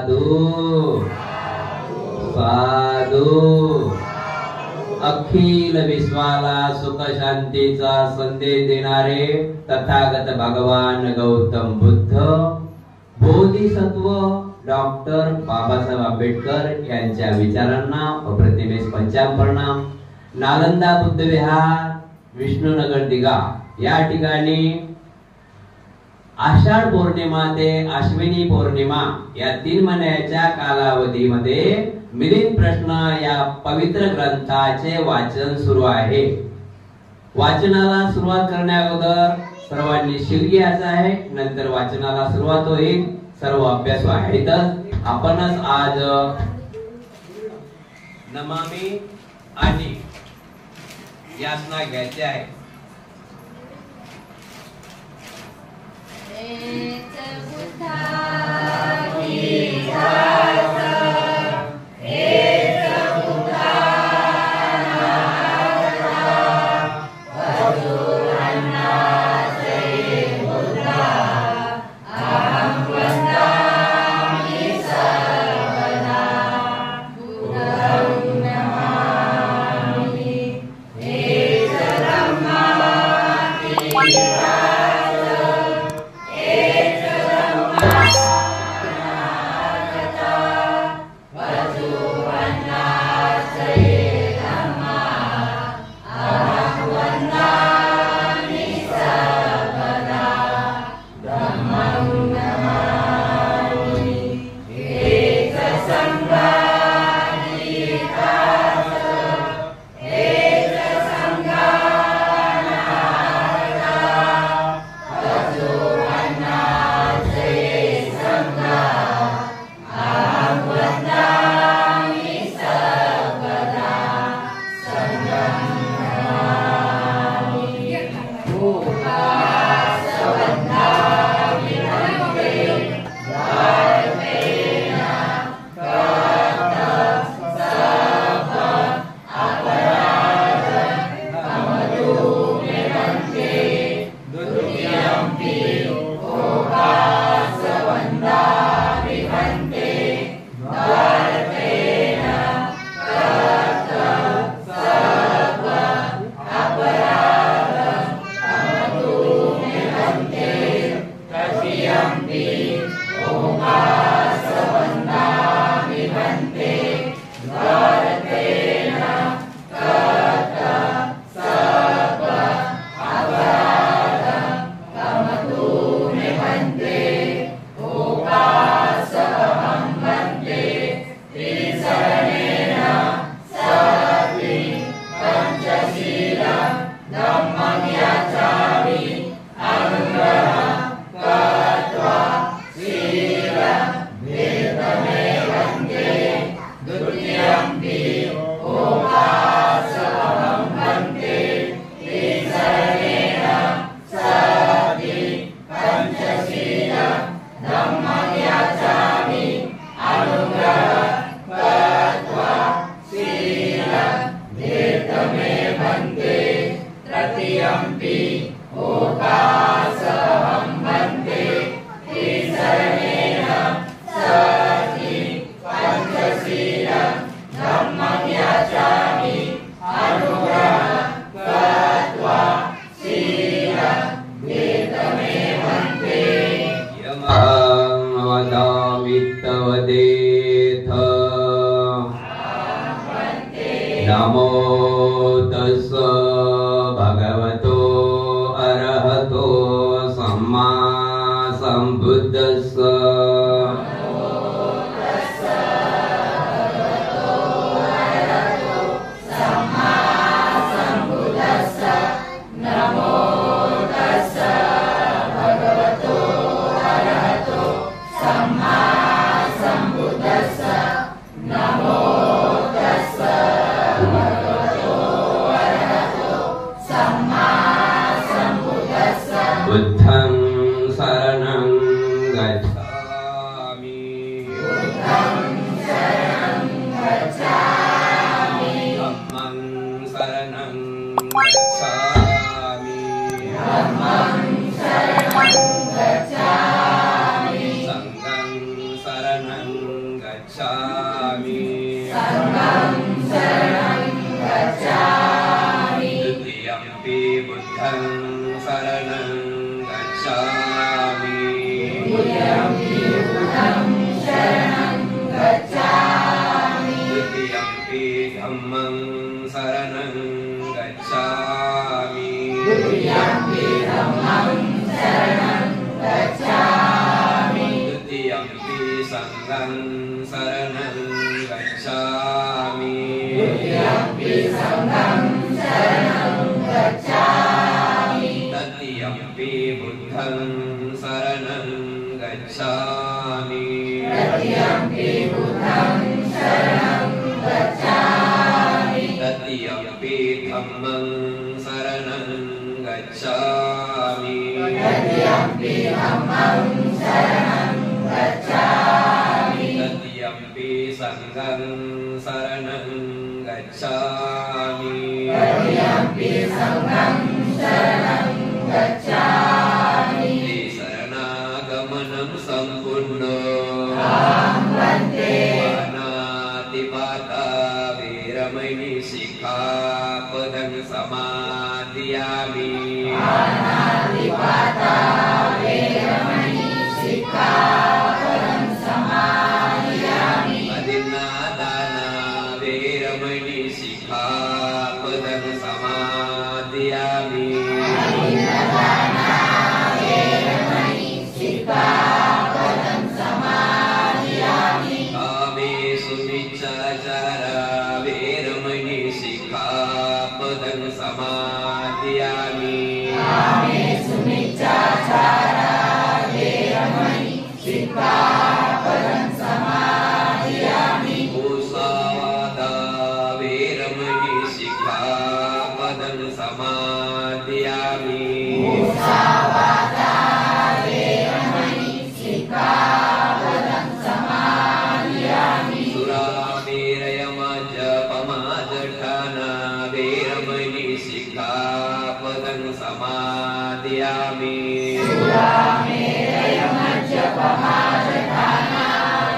साधू साधू अखिल विश्वाला सुख शांतीचा संदेश देणारे तथागत भगवान गौतम बुद्ध बोधिसत्व डॉक्टर बाबासाहेब आंबेडकर यांच्या विचारांना अप्रतिमेश पंचांग प्रणाम। नालंदा बुद्ध विहार विष्णुनगर दिघा या ठिकाणी आषाढ पौर्णिमा ते अश्विनी पौर्णिमा या 3 महिन्याच्या कालावधीमध्ये मिलिंद प्रश्न या पवित्र ग्रंथाचे वाचन सुरू आहे। वाचनाला सुरुवात करण्याअगोदर सर्वांनी शील घ्यायचं आहे, नंतर वाचनाला सुरुवात होईल। सर्व अभ्यासू आहेतच, आपणच आज नमामि आणि यातना घ्यायची आहे। नमो तस् भगवतो अरहतो सम्मा संबुद्धस्स। संघं शरणं गच्छामि द्वितीयम्पि बुद्धं शरणं गच्छामि द्वितीयम्पि बुद्धं शरणं गच्छामि द्वितीयम्पि धम्मं शरणं गच्छामि द्वितीयम्पि धम्मं शरणं गच्छामि द्वितीयम्पि संघं शरणं गच्छामि द्वितीयम्पि संघं शरणं गच्छामि तृतीयम्पि बुद्धं शरणं गच्छामि तृतीयम्पि बुद्धं शरणं गच्छामि तृतीयम्पि धम्मं शरणं गच्छामि तृतीयम्पि धम्मं शरणं गच्छामि तृतीयम्पि संघं शरणं गच्छामि तृतीयम्पि संघं शरणं गच्छामि शरणागमनं सम्पूर्णम् वन्दे पानातिपाता वीरमणि शिखापदं समादयामि पानातिपाता वीरमणि शिखापदं समादयामि अदिन्नादाना वीरमणि शिखापदं समादयामि अदिन्नादाना वीरमणि शिखापदं समादयामि कामेषु मिच्छाचारा वीरमणि शिखापदं समादयामि कामेषु मिच्छाचारा वीरमणि शिखापदं समादयामि मुसावादा वीरमणि शिखापदं समादयामि मुसावादा वीरमणि शिखापदं समादयामि सुरामेरयमजपमाजठाना वीरमणि शिखापदं समादयामि सुरामेरयमजपमाजठाना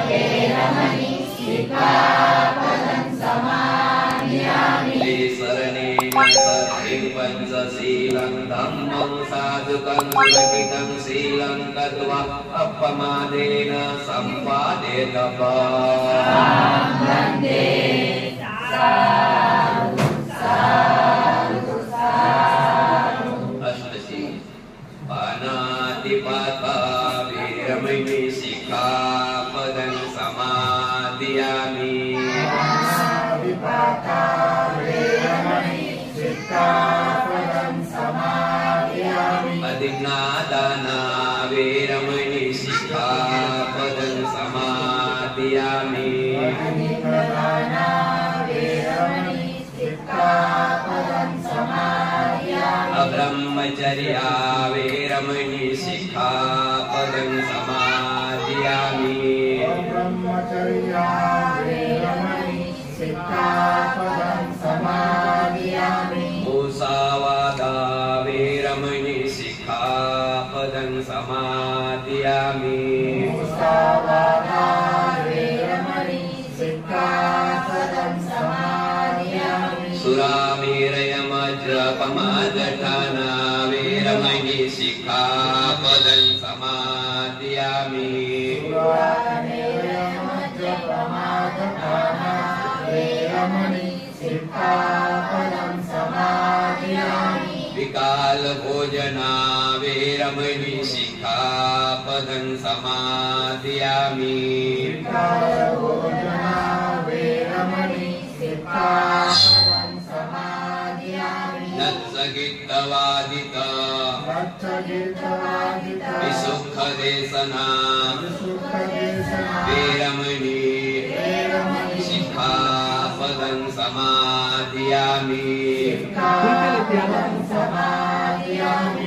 वीरमणि शिखापदं समादयामि शरणेन सत्यं पञ्चशीलं धम्मं साधुकं सुरक्षितं शीलं कृत्वा अपमादेन सम्पादेत वन्दे साधु साधु साधु अष्टशी पानातिपाता वीरमणि शिखापदं समादयामि पानातिपाता वीरमणि शिखापदं समादयामि अदिन्नादाना वीरमणि शिखापदं समादयामि अदिन्नादाना वीरमणि शिखापदं समादयामि अब्रह्मचर्या वीरमणि शिखापदं समादयामि अब्रह्मचर्या वीरमणि शिखापदं समादयामि मुसावादा वीरमणि शिखापदं समादयामि मुसावादा वीरमणि शिखापदं समादयामि सुरामेरयमजपमाजठाना वीरमणि शिखापदं समादयामि सुरामेरयमजपमाजठाना वीरमणि शिखापदं समादयामि विकाल भोजना वीरमणि शिखापदं समादयामि विकाल भोजना वीरमणि शिखापदं समादयामि नत्सगितवादिता विसुखदेशना वीरमणि शिखापदं समादयामि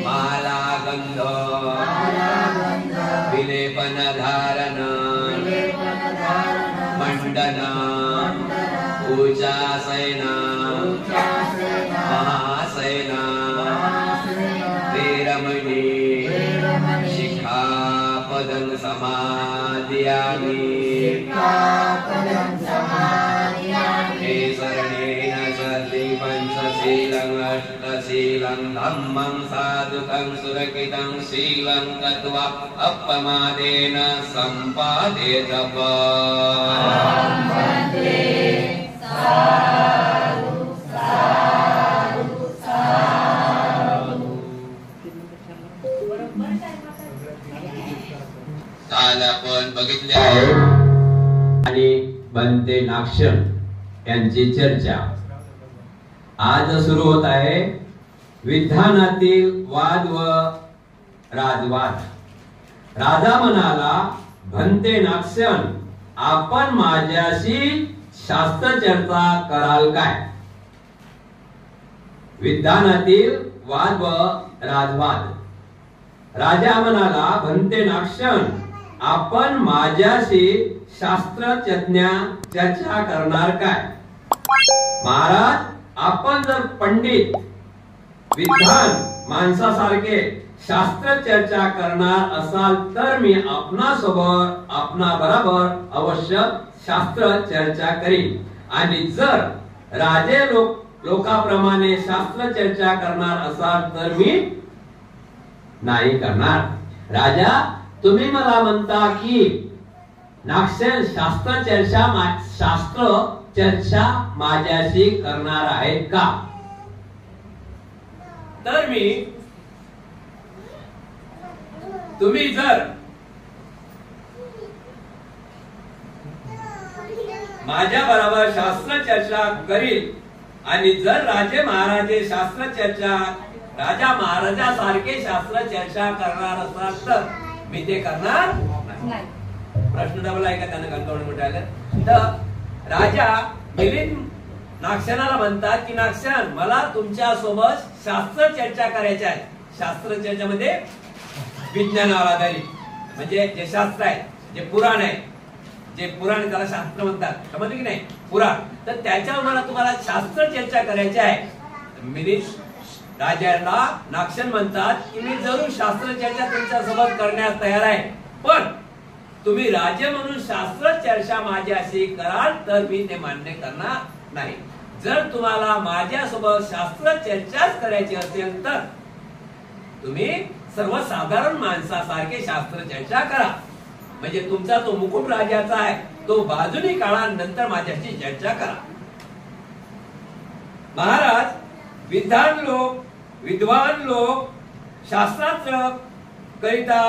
मालागन्ध विलेपनधारण मंडन उच्चासयन महासयन वीरमणि शिखापदं समादयामि शीलं धम्मं साधुकं सुरक्षितं शीलं गत्वा अपमादेन सम्पादेतप काल आपण बघितले आहे आणि बनते नाक्षण यांची चर्चा आज सुरू होत आहे. विधानातील वाद व राजवाद. राजा म्हणाला, भंते नाक्षण, आपण माझ्याशी शास्त्र चर्चा कराल काय? विधानातील वाद व राजवाद. राजा म्हणाला, भंते नाक्षण, आपण माझ्याशी शास्त्र चर्चा करणार काय? महाराज, आपण जर पंडित विद्वान माणसासारखे शास्त्र चर्चा करणार असाल तर मी आपणा बरोबर अवश्य शास्त्र चर्चा करीन. आणि जर राजे लोकांप्रमाणे शास्त्र चर्चा करणार असाल तर मी नाही करणार. राजा, तुम्ही मला म्हणता की नाक्षण शास्त्र चर्चा माझ्याशी करणार आहेत का? तर तुम्ही जर माझ्या बरोबर शास्त्र चर्चा करील आणि जर राजे महाराजे शास्त्र चर्चा राजा महाराजा सारखे शास्त्र चर्चा करणार असाल तर मी ते करणार नाही. प्रश्न डबल आहे का त्यांना कंटाळून म्हणायला? तर राजा मिलिंद नाक्षणाला म्हणतात की नाक्षण, मला तुमच्या सोबत शास्त्र चर्चा करायची आहे. शास्त्र चर्चेमध्ये विज्ञानावर आधारित म्हणजे जे शास्त्र आहे, जे पुराण आहे, जे पुराण त्याला शास्त्र म्हणतात, समजलं की नाही? पुराण. तर त्याच्यावर मला तुम्हाला शास्त्र चर्चा करायची आहे. मिलिंद राजाला नाक्षण म्हणतात की मी जरूर शास्त्र चर्चा तुमच्या सोबत करण्यास तयार आहे, पण तुम्ही राजे म्हणून शास्त्र चर्चा माझ्याशी कराल तर मी ते मान्य करणार नाही. जर तुम्हाला माझ्यासोबत शास्त्र चर्चाच करायची असेल तर तुम्ही सर्वसाधारण माणसासारखे शास्त्र चर्चा करा. म्हणजे तुमचा तो मुकुट राजाचा आहे तो बाजूने काढा, नंतर माझ्याशी चर्चा करा. महाराज, विद्वान लोक शास्त्रार्थ करिता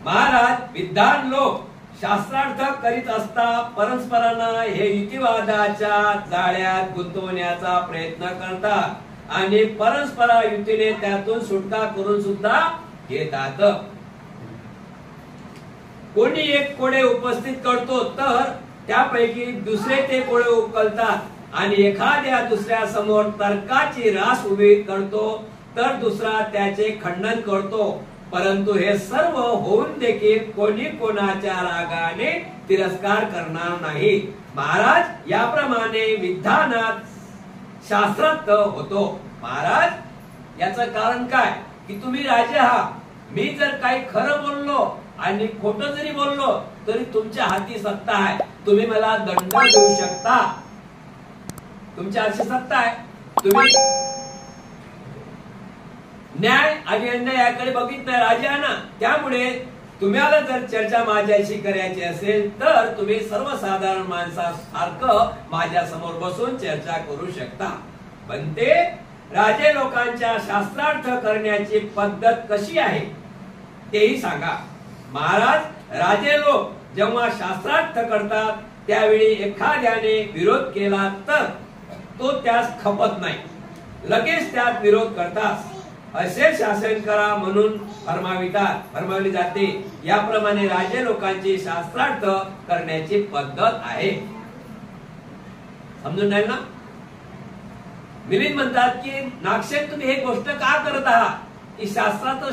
महाराज, विद्वान लोक शास्त्रार्थ करीत असता परस्परांना हे युतिवादाच्या जाळ्यात गुंतवण्याचा प्रयत्न करतात आणि परस्पर युतीने त्यातून सुटका करून सुद्धा घेतात. कोणी एक कोडे उपस्थित करतो तर त्यापैकी दुसरे ते कोडे उकलतात आणि एखाद्या दुसऱ्या समोर तर्काची रास उभी करतो तर दुसरा त्याचे खंडन करतो. परंतु हे सर्व होऊन देखील कोणी कोणाच्या रागाने तिरस्कार करणार नाही. महाराज, याप्रमाणे विधानात शास्त्रार्थ होतो. महाराज, याचं कारण काय की तुम्ही राजे आहात. मी जर काही खरं बोललो आणि खोटं जरी बोललो तरी तुमच्या हाती सत्ता आहे. तुम्ही मला दंड देऊ शकता. तुमच्या हाती सत्ता आहे. तुम्ही न्याय आणि अन्याय याकडे बघित नाही राजांना. त्यामुळे तुम्हाला जर चर्चा माझ्याशी करायची असेल तर तुम्ही सर्वसाधारण माणसासारखं माझ्या समोर बसून चर्चा करू शकता. पण ते राजे लोकांच्या शास्त्रार्थ करण्याची पद्धत कशी आहे तेही सांगा. महाराज, राजे लोक जेव्हा शास्त्रार्थ करतात त्यावेळी एखाद्याने विरोध केला तर तो त्यास खपत नाही, लगेच त्यात विरोध करतात. असे शासन करा म्हणून फरमावली जाते. याप्रमाणे राजे लोकांची शास्त्रार्थ करण्याची पद्धत आहे. समजून जाईल ना? मिलिंद म्हणतात की नाक्षण, तुम्ही हे गोष्ट का करत आहात की शास्त्रार्थ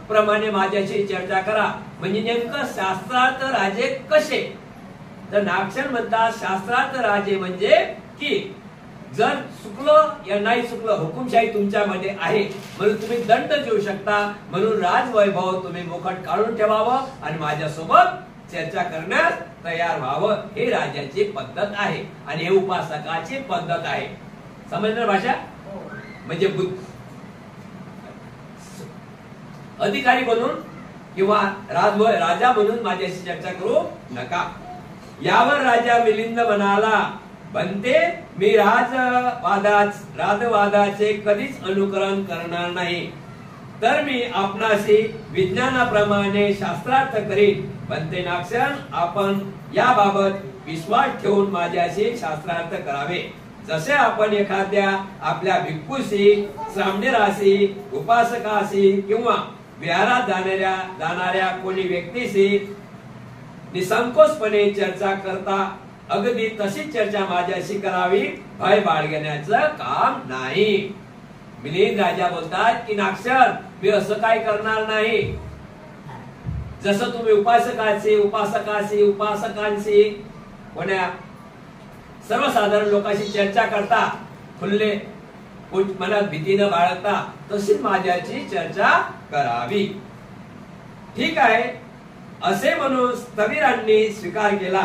प्रमाणे माझ्याशी चर्चा करा. म्हणजे नेमकं शास्त्रार्थ राजे कसे? तर नाक्षण म्हणतात शास्त्रार्थ राजे म्हणजे की जर चुकलं या नाही चुकलं, हुकुमशाही तुमच्यामध्ये आहे म्हणून तुम्ही दंड देऊ शकता. म्हणून राजवैभव तुम्ही मुखट काढून ठेवावं आणि माझ्यासोबत चर्चा करण्यास तयार व्हावं. हे राजाची पद्धत आहे आणि हे उपासकाची पद्धत आहे. समजणार भाषा? म्हणजे अधिकारी बनून किंवा राजा म्हणून माझ्याशी चर्चा करू नका. यावर राजा मिलिंद म्हणाला, बनते, मी राजवादाचे कधीच अनुकरण करणार नाही, तर मी आपणाशी विज्ञानाप्रमाणे शास्त्रार्थ करीन. बनते नागसेन, आपण याबाबत विश्वास ठेवून माझ्याशी शास्त्रार्थ करावे. जसे आपण एखाद्या आपल्या भिक्खूशी, श्रामणेराशी, उपासकाशी किंवा विहारात जाणाऱ्या कोणी व्यक्तीशी निसंकोचपणे चर्चा करता, अगदी तशीच चर्चा माझ्याशी करावी. भय बाळगण्याचं काम नाही. मिलिंद राजा बोलतात की नागसेन, मी असं काय करणार नाही. जसं तुम्ही उपासकांशी कोण्या सर्वसाधारण लोकांशी चर्चा करता, खुल्ले मनात भीती न बाळगता, तशीच माझ्याची चर्चा करावी. ठीक आहे असे म्हणून स्थविरांनी स्वीकार केला.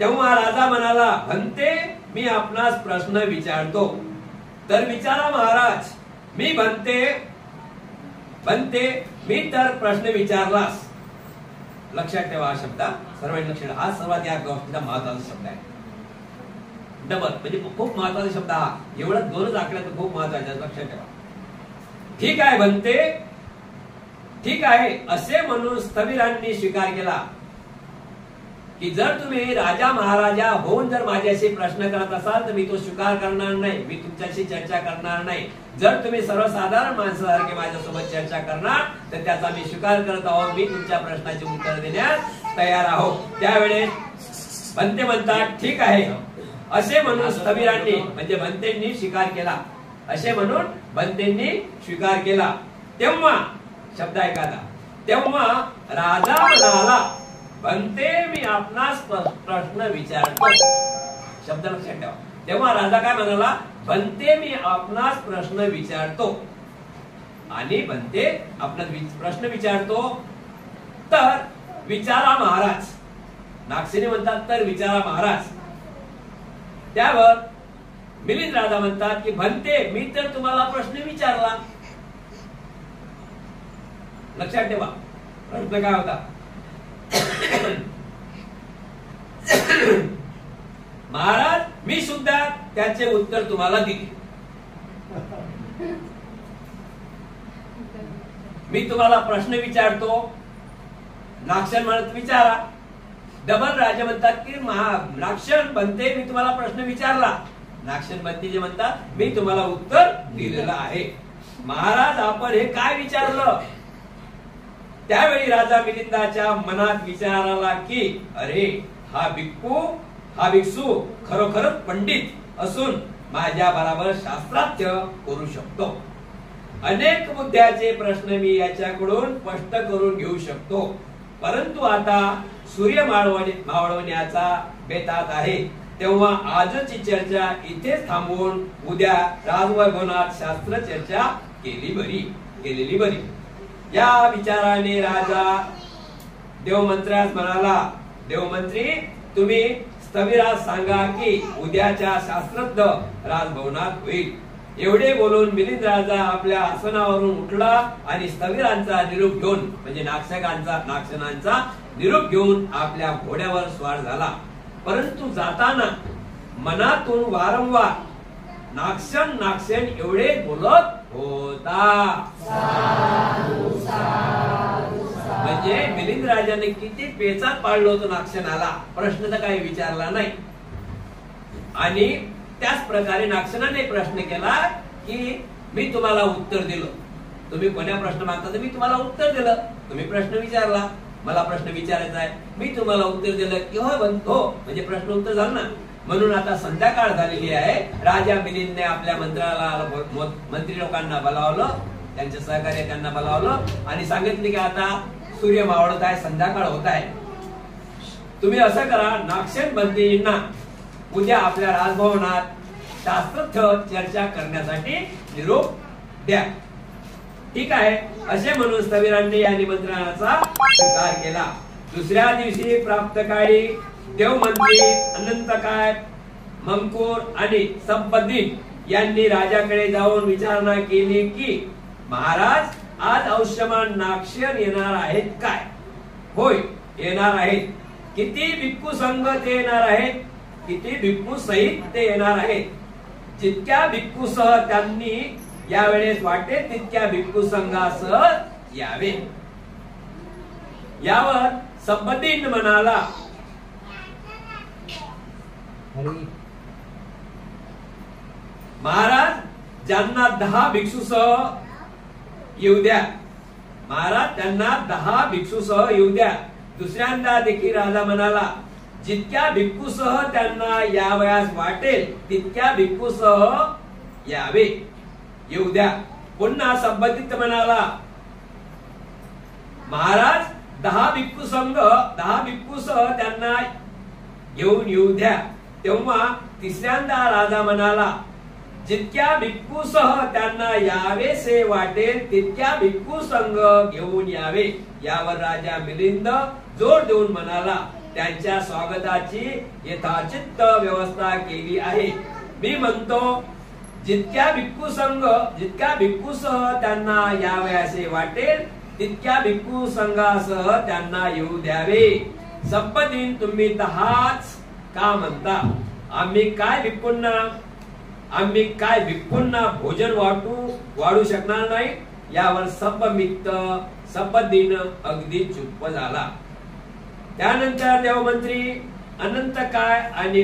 तेव्हा राजा म्हणाला, भंते, मी आपणास प्रश्न विचारतो, तर विचारा महाराज. मी बनते, मी तर प्रश्न विचारलास. लक्षात ठेवा हा शब्द, सर्वांनी लक्षात ठेवा. हा सर्वात या गोष्टीचा महत्वाचा शब्द आहे. डबल म्हणजे खूप महत्वाचा शब्द हा. एवढा दोनच आकड्यात खूप महत्वाचा, लक्षात ठेवा. ठीक आहे बनते, ठीक आहे असे म्हणून स्थविरांनी स्वीकार केला की जर तुम्ही राजा महाराजा होऊन जर माझ्याशी प्रश्न करत असाल तर मी तो स्वीकार करणार नाही, मी तुमच्याशी चर्चा करणार नाही. जर तुम्ही सर्वसाधारण माणसासारखे माझ्यासोबत चर्चा करणार तर त्याचा मी स्वीकार करत आहोत. मी तुमच्या प्रश्नाचे उत्तर देण्यास तयार आहोत. त्यावेळेस बनते म्हणतात, ठीक आहे असे म्हणून स्थविरांनी म्हणजे बनतेंनी स्वीकार केला. असे म्हणून बनतेंनी स्वीकार केला. तेव्हा शब्द ऐका, तेव्हा राजा म्हणाला, बनते, मी आपणास प्रश्न विचारतो. शब्द लक्षात ठेवा. तेव्हा राजा काय म्हणाला, बनते, मी आपणास प्रश्न विचारतो. आणि बनते आपणास प्रश्न विचारतो, तर विचारा महाराज. नागसेनी म्हणतात, तर विचारा महाराज. त्यावर मिलिंद राजा म्हणतात की बनते, मी तर तुम्हाला प्रश्न विचारला. लक्षात ठेवा प्रश्न काय होता. महाराज, मी सुद्धा त्याचे उत्तर तुम्हाला दिले. मी तुम्हाला प्रश्न विचारतो. नागसेन म्हणत विचारा. डबल राजा म्हणतात की नागसेन बनते, मी तुम्हाला प्रश्न विचारला. नागसेन बनते जे म्हणतात, मी तुम्हाला उत्तर दिलेलं आहे. महाराज, आपण हे काय विचारलं. त्यावेळी राजा मिलिंदाच्या मनात विचार आला की अरे, हा भिक्षू खरोखरच पंडित असून माझ्या बरोबर शास्त्रार्थ करू शकतो. अनेक मुद्द्याचे प्रश्न मी याच्याकडून स्पष्ट करून घेऊ शकतो. परंतु आता सूर्य मावळवण्याचा बेतात आहे, तेव्हा आजची चर्चा इथेच थांबवून उद्या राजभवनात शास्त्र चर्चा केलेली बरी. या विचाराने राजा देवमंत्र्यास म्हणाला, देवमंत्री, तुम्ही स्थविरास सांगा की उद्याच्या शास्त्रज्ञ राजभवनात होईल. एवढे बोलून मिलिंद राजा आपल्या आसनावरून उठला आणि स्थविरांचा निरोप घेऊन म्हणजे नागसेनांचा निरोप घेऊन आपल्या घोड्यावर स्वार झाला. परंतु जाताना मनातून वारंवार नागसेन एवढे बोलत होता. म्हणजे मिलिंद राजाने किती पेचात पाडलं होतं नागसेनाला. प्रश्न तर काही विचारला नाही. आणि त्याच प्रकारे नागसेनाने प्रश्न केला की मी तुम्हाला उत्तर दिलं. तुम्ही कोण्या प्रश्न मागता तर मी तुम्हाला उत्तर दिलं. तुम्ही प्रश्न विचारला, मला प्रश्न विचारायचा आहे, मी तुम्हाला उत्तर दिलं की हो म्हणजे प्रश्न उत्तर झालं ना. म्हणून आता संध्याकाळ झालेली आहे. राजा मिलिंदने आपल्या मंत्री लोकांना बोलावलं, त्यांचे सहकार्य त्यांना बोलावलं आणि सांगितले की आता सूर्य मावळत आहे, संध्याकाळ होत आहे. तुम्ही असं करा, नागसेन मंत्रींना उद्या आपल्या राजभवनात शास्त्रज्ञ चर्चा करण्यासाठी निरोप द्या. ठीक आहे असे म्हणून स्थविरांनी या निमंत्रणाचा स्वीकार केला. दुसऱ्या दिवशी प्राप्तकाळी देवमंत्री अनंतकाय, मंकुर आणि संपद्दीन यांनी राजाकडे जाऊन विचारणा केली की महाराज, आज औष्यमान नाक्षर येणार आहेत काय? होय, येणार आहेत. किती भिक्खू संघ ते येणार आहेत? किती भिक्खू सहित ते येणार आहेत? जितक्या भिक्खूसह त्यांनी यावेळेस वाटेल तितक्या भिक्खू संघासह यावे. यावर संबंधीन म्हणाला, महाराज, ज्यांना 10 भिक्षूसह येऊ द्या. महाराज, त्यांना 10 भिक्षूसह येऊ द्या. दुसऱ्यांदा देखील राजा म्हणाला, जितक्या भिक्खूसह त्यांना यावयास वाटेल तितक्या भिक्खूसह यावे, येऊ द्या. पुन्हा संबंधित म्हणाला, महाराज, 10 भिक्खू संघ 10 भिक्खूसह त्यांना घेऊन येऊ द्या. तेव्हा तिसऱ्यांदा राजा म्हणाला, जितक्या भिक्खूसह त्यांना यावेसे वाटेल तितक्या भिक्खू संघ घेऊन यावे. यावर राजा मिलिंद जोर देऊन म्हणाला, त्यांच्या स्वागताची यथाचित व्यवस्था केली आहे. मी म्हणतो, जितक्या भिक्खूसह त्यांना यावयासे वाटेल तितक्या भिक्खू संघासह त्यांना येऊ द्यावे. संपदीन तुम्ही 10च का म्हणता? आम्ही काय भिक्खूंना भोजन वाढू शकणार नाही? यावर संपदीन अगदी चुप्प झाला. त्यानंतर देवमंत्री अनंत काय आणि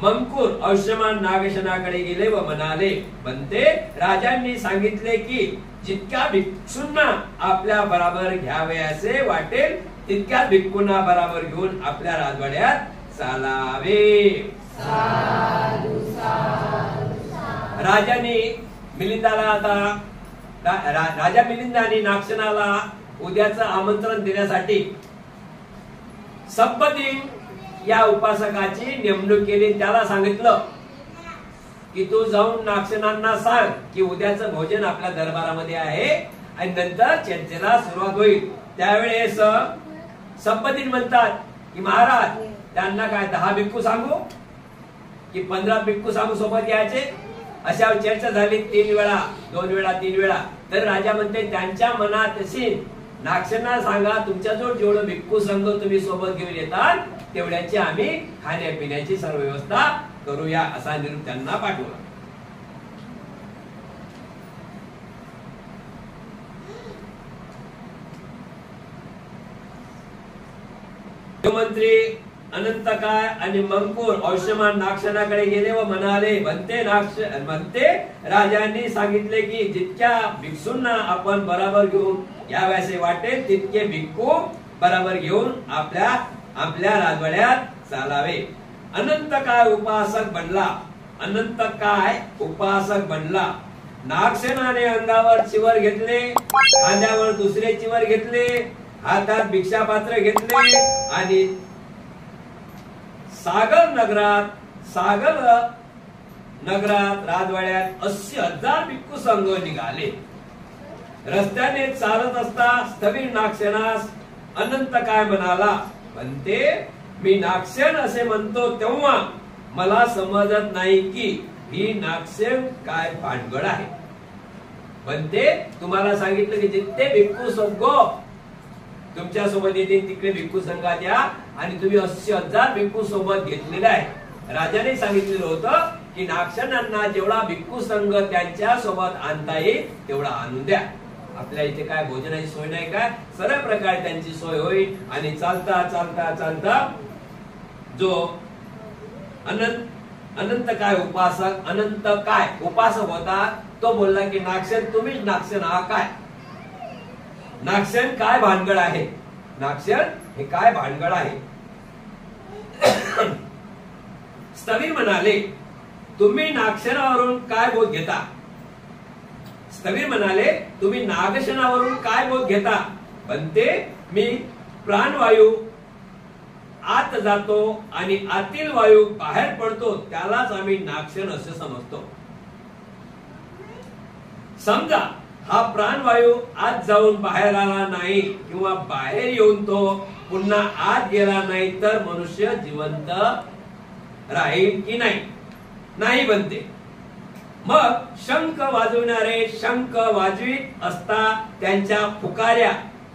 मंकुर औष्यमान नागेशनाकडे गेले व म्हणाले, बनते, राजांनी सांगितले की जितक्या भिक्षूंना आपल्या बरोबर घ्यावे असे वाटेल तितक्या भिक्खूंना बरोबर घेऊन आपल्या राजवाड्यात चालावे. राजाने मिलिंदाला राजा मिलिंदाने नागसेनाला उद्याचं आमंत्रण देण्यासाठी संपदीन या उपासकाची नेमणूक केली. त्याला सांगितलं की तू जाऊन नागसेनांना सांग की उद्याचं भोजन आपल्या दरबारामध्ये आहे आणि नंतर चर्चेला सुरुवात होईल. त्यावेळेस संपदीन म्हणतात की महाराज, त्यांना काय 10 भिक्खू सांगू की 15 भिक्खू सांगू सोबत यायचे? अशा चर्चा झाली 3 वेळा, 2 वेळा, 3 वेळा. तर राजा म्हणते, त्यांच्या मनात असेल नागसेना सांगा, तुमच्याजवळ जेवढं भिक्खू संघ तुम्ही सोबत घेऊन येतात तेवढ्याची आम्ही खाण्यापिण्याची सर्व व्यवस्था करूया, असा निरोप त्यांना पाठवला. मंत्री अनंत काय आणि मंकुर औष्यमान नागसेनाकडे गेले व म्हणाले, म्हणते राजांनी सांगितले की जितक्या भिक्षूंना आपण बरोबर घेऊन याव्यासे वाटेल तितके भिक्खू बरोबर घेऊन आपल्या राजवाड्यात चालावे. अनंत काय उपासक बनला. नागसेनाने अंगावर चिवर घेतले, खांद्यावर दुसरे चिवर घेतले, हातात भिक्षापात्र घेतले आणि सागर नगरात राजवाड्यात 80,000 भिक्खू संघ निघाले. रस्त्याने चालत असता स्थविर नागसेनास अनंत काय म्हणाला, म्हणते, मी नागसेन असे म्हणतो तेव्हा मला समजत नाही की ही नागसेन काय भानगड आहे. म्हणते, तुम्हाला सांगितलं की जितके भिक्खू संघ तुमच्या सोबत येतील तिकडे भिक्खू संघात या आणि तुम्ही 80,000 भिक्खू सोबत घेतलेले आहे. राजाने सांगितलेलं होतं की नागसेनांना जेवढा भिक्खू संघ त्यांच्या सोबत आणता येईल तेवढा आणून द्या. आपल्या इथे काय भोजनाची सोय नाही काय? सर्व प्रकारे त्यांची सोय होईल. आणि चालता चालता चालता जो अनंत काय उपासक होता तो बोलला की नागसेन, तुम्हीच नागसेन हा काय? नागसेन काय भानगड आहे? नागसेन हे काय भानगड आहे? स्थविर म्हणाले, तुम्ही नागसेनावरून काय बोध घेता? स्थविर म्हणाले, तुम्ही नागसेनावरून काय बोध घेता? म्हणते, मी प्राणवायू आत जातो आणि आतील वायू बाहेर पडतो त्यालाच आम्ही नागसेन असे समजतो. समजा हा प्राणवायू आत जाऊन बाहेर आला नाही किंवा बाहेर येऊन तो पुन्हा आत गेला नाही तर मनुष्य जिवंत राहील की नाही? नाही बनते. मग शंख वाजवणारे शंख वाजवीत असता त्यांच्या फुकाऱ्या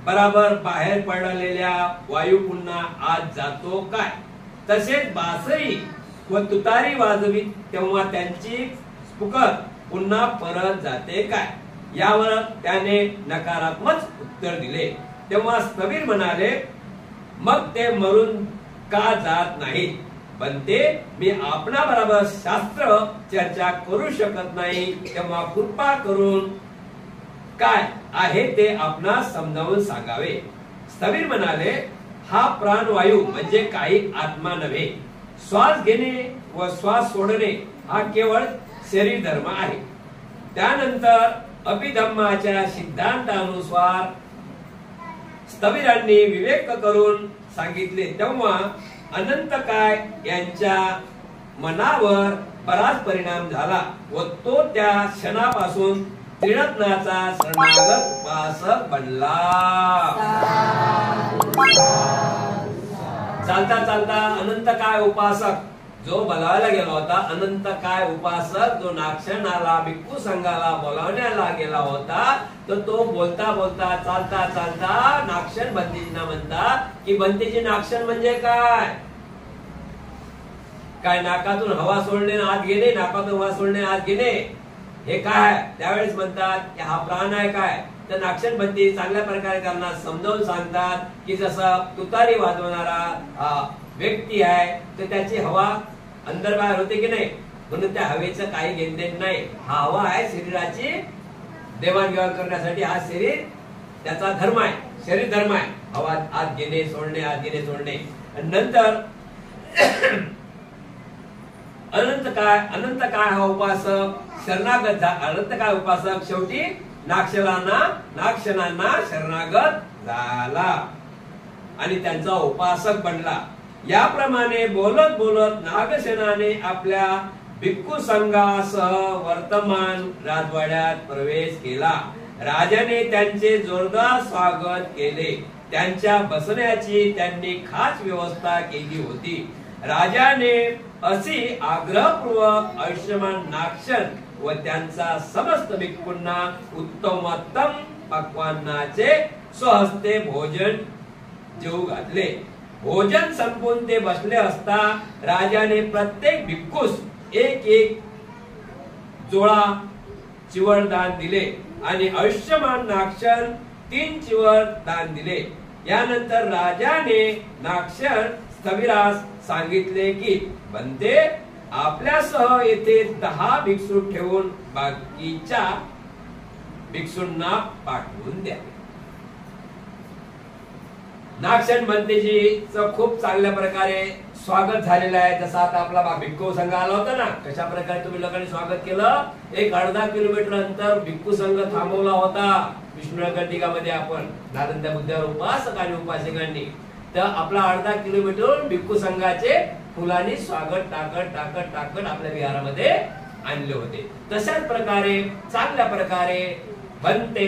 बराबर बाहेर पडलेल्या वायू पुन्हा आत जातो काय? तसेच बासरी व तुतारी वाजवीत तेव्हा त्यांची फुकर पुन्हा परत जाते काय? यावर त्याने नकारात्मक उत्तर दिले. तेव्हा स्थवीर म्हणाले, मग ते मरून का जात नाहीत? बनते, मी आपणा बरोबर शास्त्र चर्चा करू शकत नाही, तेव्हा कृपा करून काय आहे ते आपणास समजावून सांगावे. स्थवीर म्हणाले, हा प्राणवायू म्हणजे काही आत्मा नव्हे. श्वास घेणे व श्वास सोडणे हा केवळ शरीर धर्म आहे. त्यानंतर अभिधम्माच्या सिद्धांतानुसार स्थवीरांनी विवेक करून सांगितले, तेव्हा अनंत काय यांच्या मनावर बराच परिणाम झाला व तो त्या क्षणापासून त्रिरत्नाचा शरणागत उपासक बनला. चालता चालता अनंत काय उपासक जो बोलावायला गेला होता, अनंत काय उपासक जो नागशनाला भिक्खू संघाला बोलावण्याला गेला होता, तर तो बोलता बोलता चालता चालता नागशन बंतेजींना म्हणतात की बंतेजी नागशन म्हणजे काय? काय नाकातून हवा सोडणे आत घेणे, नाकातून हवा सोडणे आत घेणे हे काय? त्यावेळेस म्हणतात की हा प्राण आहे काय? तर नागशन बंती चांगल्या प्रकारे त्यांना समजावून सांगतात की जसं तुतारी वाजवणारा व्यक्ती आहे तर त्याची हवा अंदर बाहेर होते की नाही, म्हणून त्या हवेचं काही घेणदेण नाही. हा हवा आहे शरीराची देवाणघेवाण करण्यासाठी. हा शरीर त्याचा धर्म आहे, शरीर धर्म आहे. हवा आत घेणे सोडणे, आत घेणे सोडणे. नंतर अनंत काय हा उपासक शरणागत झाला. अनंत काय उपासक शेवटी नागशनांना शरणागत झाला आणि त्यांचा उपासक बनला. याप्रमाणे बोलत बोलत नागशनाने आपल्या भिक्खू संघासह वर्तमान राजवाड्यात प्रवेश केला. राजाने त्यांचे जोरदार स्वागत केले. त्यांच्या बसण्याची त्यांनी खास व्यवस्था केली होती. राजाने अशी आग्रहपूर्वक आयुष्यमान नागशन व त्यांचा समस्त भिक्खूंना उत्तमोत्तम पक्वान्नाचे स्वहस्ते भोजन जेवू घातले. भोजन संपून ते बसले असता राजाने प्रत्येक भिक्खूस एक एक जोळा चिवळ दान दिले आणि आयुष्यमान नागशन 3 चिवळ दान दिले. यानंतर राजाने नागशन स्थविरास सांगितले की बंदे, आपल्यासह येथे 10 भिक्षू ठेवून बाकीच्या भिक्षूंना पाठवून द्या. नागशन बंतेजीचं खूप चांगल्या प्रकारे स्वागत झालेलं आहे. जसं आता आपला भिक्खू संघ आला होता ना, कशा प्रकारे तुम्ही लोकांनी स्वागत केलं. एक अर्धा किलोमीटर अंतर भिक्खू संघ थांबवला होता विष्णुनगर दिगामध्ये. आपण नालंदा बुद्धावर उपासक आणि उपासिकांनी तर आपला अर्धा किलोमीटर भिक्खू संघाचे फुलांनी स्वागत टाकत टाकत टाकत आपल्या विहारामध्ये आणले होते. तशाच प्रकारे चांगल्या प्रकारे बनते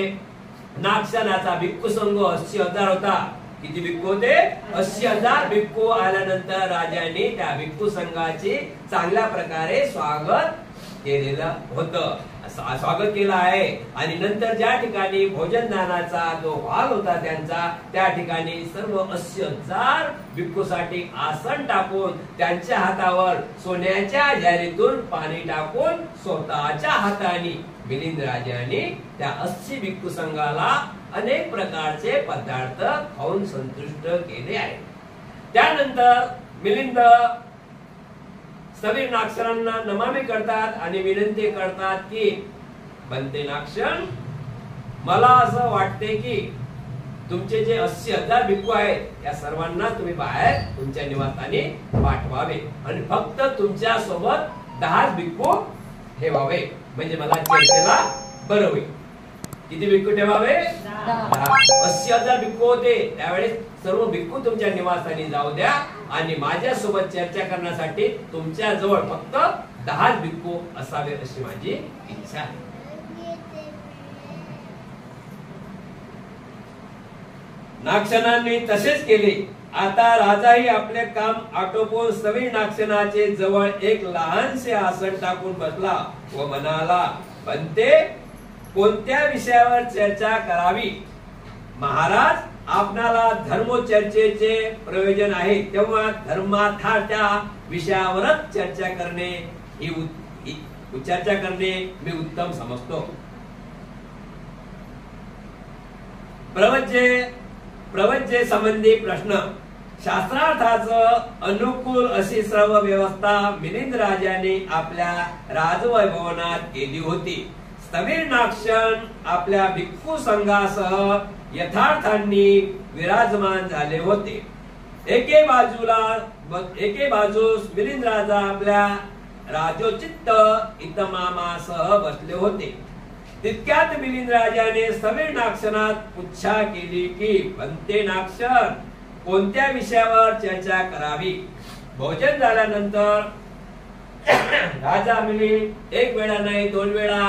नागशनाचा भिक्खू संघ 80,000 होता. किती भिक्खू होते? 80,000 भिक्खू आल्यानंतर राजाने त्या भिक्खू संघाचे चांगल्या प्रकारे स्वागत केलेलं होतं. स्वागत केलं आहे. आणि नंतर ज्या ठिकाणी भोजन दानाचा जो हॉल होता त्यांचा, त्या ठिकाणी सर्व 80,000 भिक्खूसाठी आसन टाकून त्यांच्या हातावर सोन्याच्या जारीतून पाणी टाकून स्वतःच्या हाताने मिलिंद राजाने त्या 80 भिक्खू संघाला अनेक प्रकारचे पदार्थ खाऊन संतुष्ट केले आहे. त्यानंतर मिलिंद स्थवीर नागशनांना नमामी करतात आणि विनंती करतात की बनते नागशन, मला असं वाटते की तुमचे जे 80,000 भिक्खू आहेत या सर्वांना तुम्ही बाहेर तुमच्या निवासाने पाठवावे आणि फक्त तुमच्या सोबत 10 भिक्खू ठेवावे, म्हणजे मला चर्चेला बरं होईल. किती भिक्खू ठेवावे? 10. 80,000 भिक्खू होते त्यावेळेस. सर्व भिक्खू तुमच्या निवासाने जाऊ द्या आणि माझ्या सोबत चर्चा करण्यासाठी तुमच्या जवळ फक्त 10 भिक्खू असावे अशी माझी इच्छा आहे. नागसेनांनी तसेच केले. आता राजाही आपले काम आटोपून स्थविर नागसेनाचे जवळ एक लहानसे आसन टाकून बसला व म्हणाला, बनते, कोणत्या विषयावर चर्चा करावी? महाराज, आपणाला धर्मचर्चेचे प्रयोजन आहे, तेव्हा धर्मार्थाच्या विषयावरच चर्चा करणे मी उत्तम समजतो. प्रवज्ये संबंधी प्रश्न. शास्त्रार्थाचं अनुकूल अशी सर्व व्यवस्था मिलिंद राजाने आपल्या राजवैभवनात केली होती. स्थविर नागसेन आपल्या भिक्खू संघासह यथार्थांनी विराजमान झाले होते. एके बाजूस मिलिंद राजा आपल्या राजोचित इतमामासह बसले होते. तितक्यात मिलिंद राजाने स्थविर नागसेनात पुच्छा केली की, बनते नागसेन, कोणत्या विषयावर चर्चा करावी? भोजन झाल्यानंतर राजा मिलिंद एक वेळा नाही 2 वेळा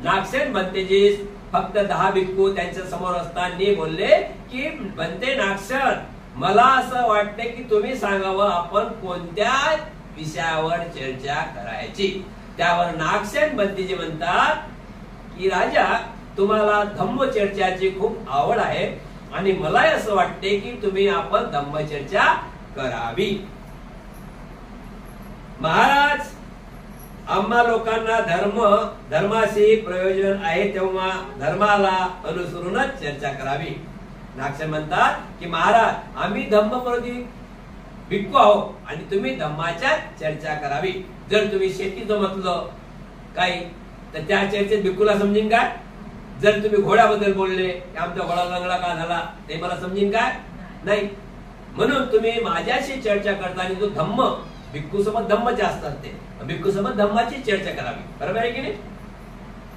नागसेन बनतेजीस फक्त 10 भिक्खू त्यांच्या समोर असताना बोलले की, बनते नागसेन, मला असं वाटते की तुम्ही सांगावं आपण कोणत्या विषयावर चर्चा करायची. त्यावर नागसेन बनतेजी म्हणतात की, राजा, तुम्हाला धम्मचर्चाची खूप आवड आहे आणि मला असं वाटते की तुम्ही आपण धम्मचर्चा करावी. महाराज, आम्हा लोकांना धर्माशी प्रयोजन आहे, तेव्हा धर्माला अनुसरूनच चर्चा करावी. नागसेन म्हणतात की, महाराज, आम्ही धम्मपरोधी भिक्खू आहोत आणि तुम्ही धम्माच्या चर्चा करावी. जर तुम्ही शेतीचं म्हटलं काही तर त्या चर्चेत भिक्खूला समजेन काय? जर तुम्ही घोड्याबद्दल बोलले, आमचा घोडा लंगडा का झाला, ते मला समजेन काय? नाही. म्हणून तुम्ही माझ्याशी चर्चा करताना जो धम्म, भिक्खू सोबत धम्म जास्त असते, भिक्खू सोबत धम्माची चर्चा करावी. बरोबर आहे की नाही?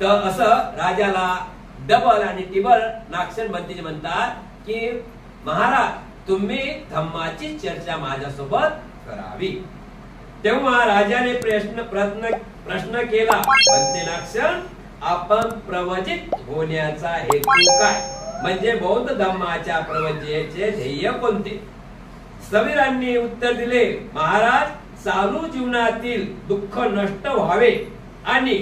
तर असं राजाला डबल आणि टिबल नागसेन बनतेजी म्हणतात की, महाराज, तुम्ही धम्माची चर्चा माझ्यासोबत करावी. तेव्हा राजाने प्रश्न केला, बनते नागसेन, आपण प्रवचित होण्याचा हेतू काय? म्हणजे बौद्ध धम्माच्या प्रवचनेचे ध्येय कोणते? स्थविरांनी उत्तर दिले, महाराज, चालू जीवनातील दुःख नष्ट व्हावे आणि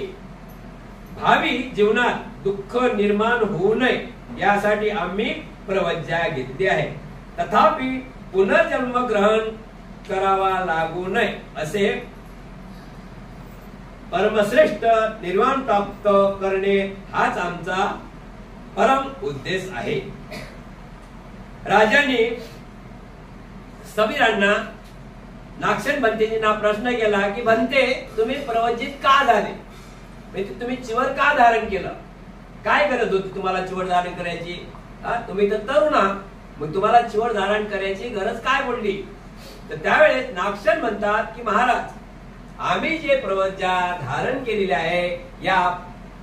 भावी जीवनात दुःख निर्माण होऊ नये यासाठी आम्ही प्रवज्या घेतली आहे. तथापि पुनर्जन्म ग्रहण करावा लागू नये असे परमश्रेष्ठ निर्वाण प्राप्त करणे हाच आमचा परम उद्देश आहे. राजाने स्थविरांना, नागसेन बनतेजींना प्रश्न केला की, बनते, तुम्ही प्रवचित का झाले? म्हणजे तुम्ही चिवर का धारण केलं? काय गरज होती तुम्हाला चिवर धारण करायची? तुम्ही तर तरुण आहात, मग तुम्हाला चिवर धारण करायची गरज काय पडली? तर त्यावेळेस नागसेन म्हणतात की, महाराज, आम्ही जे प्रवज्या धारण केलेले आहे या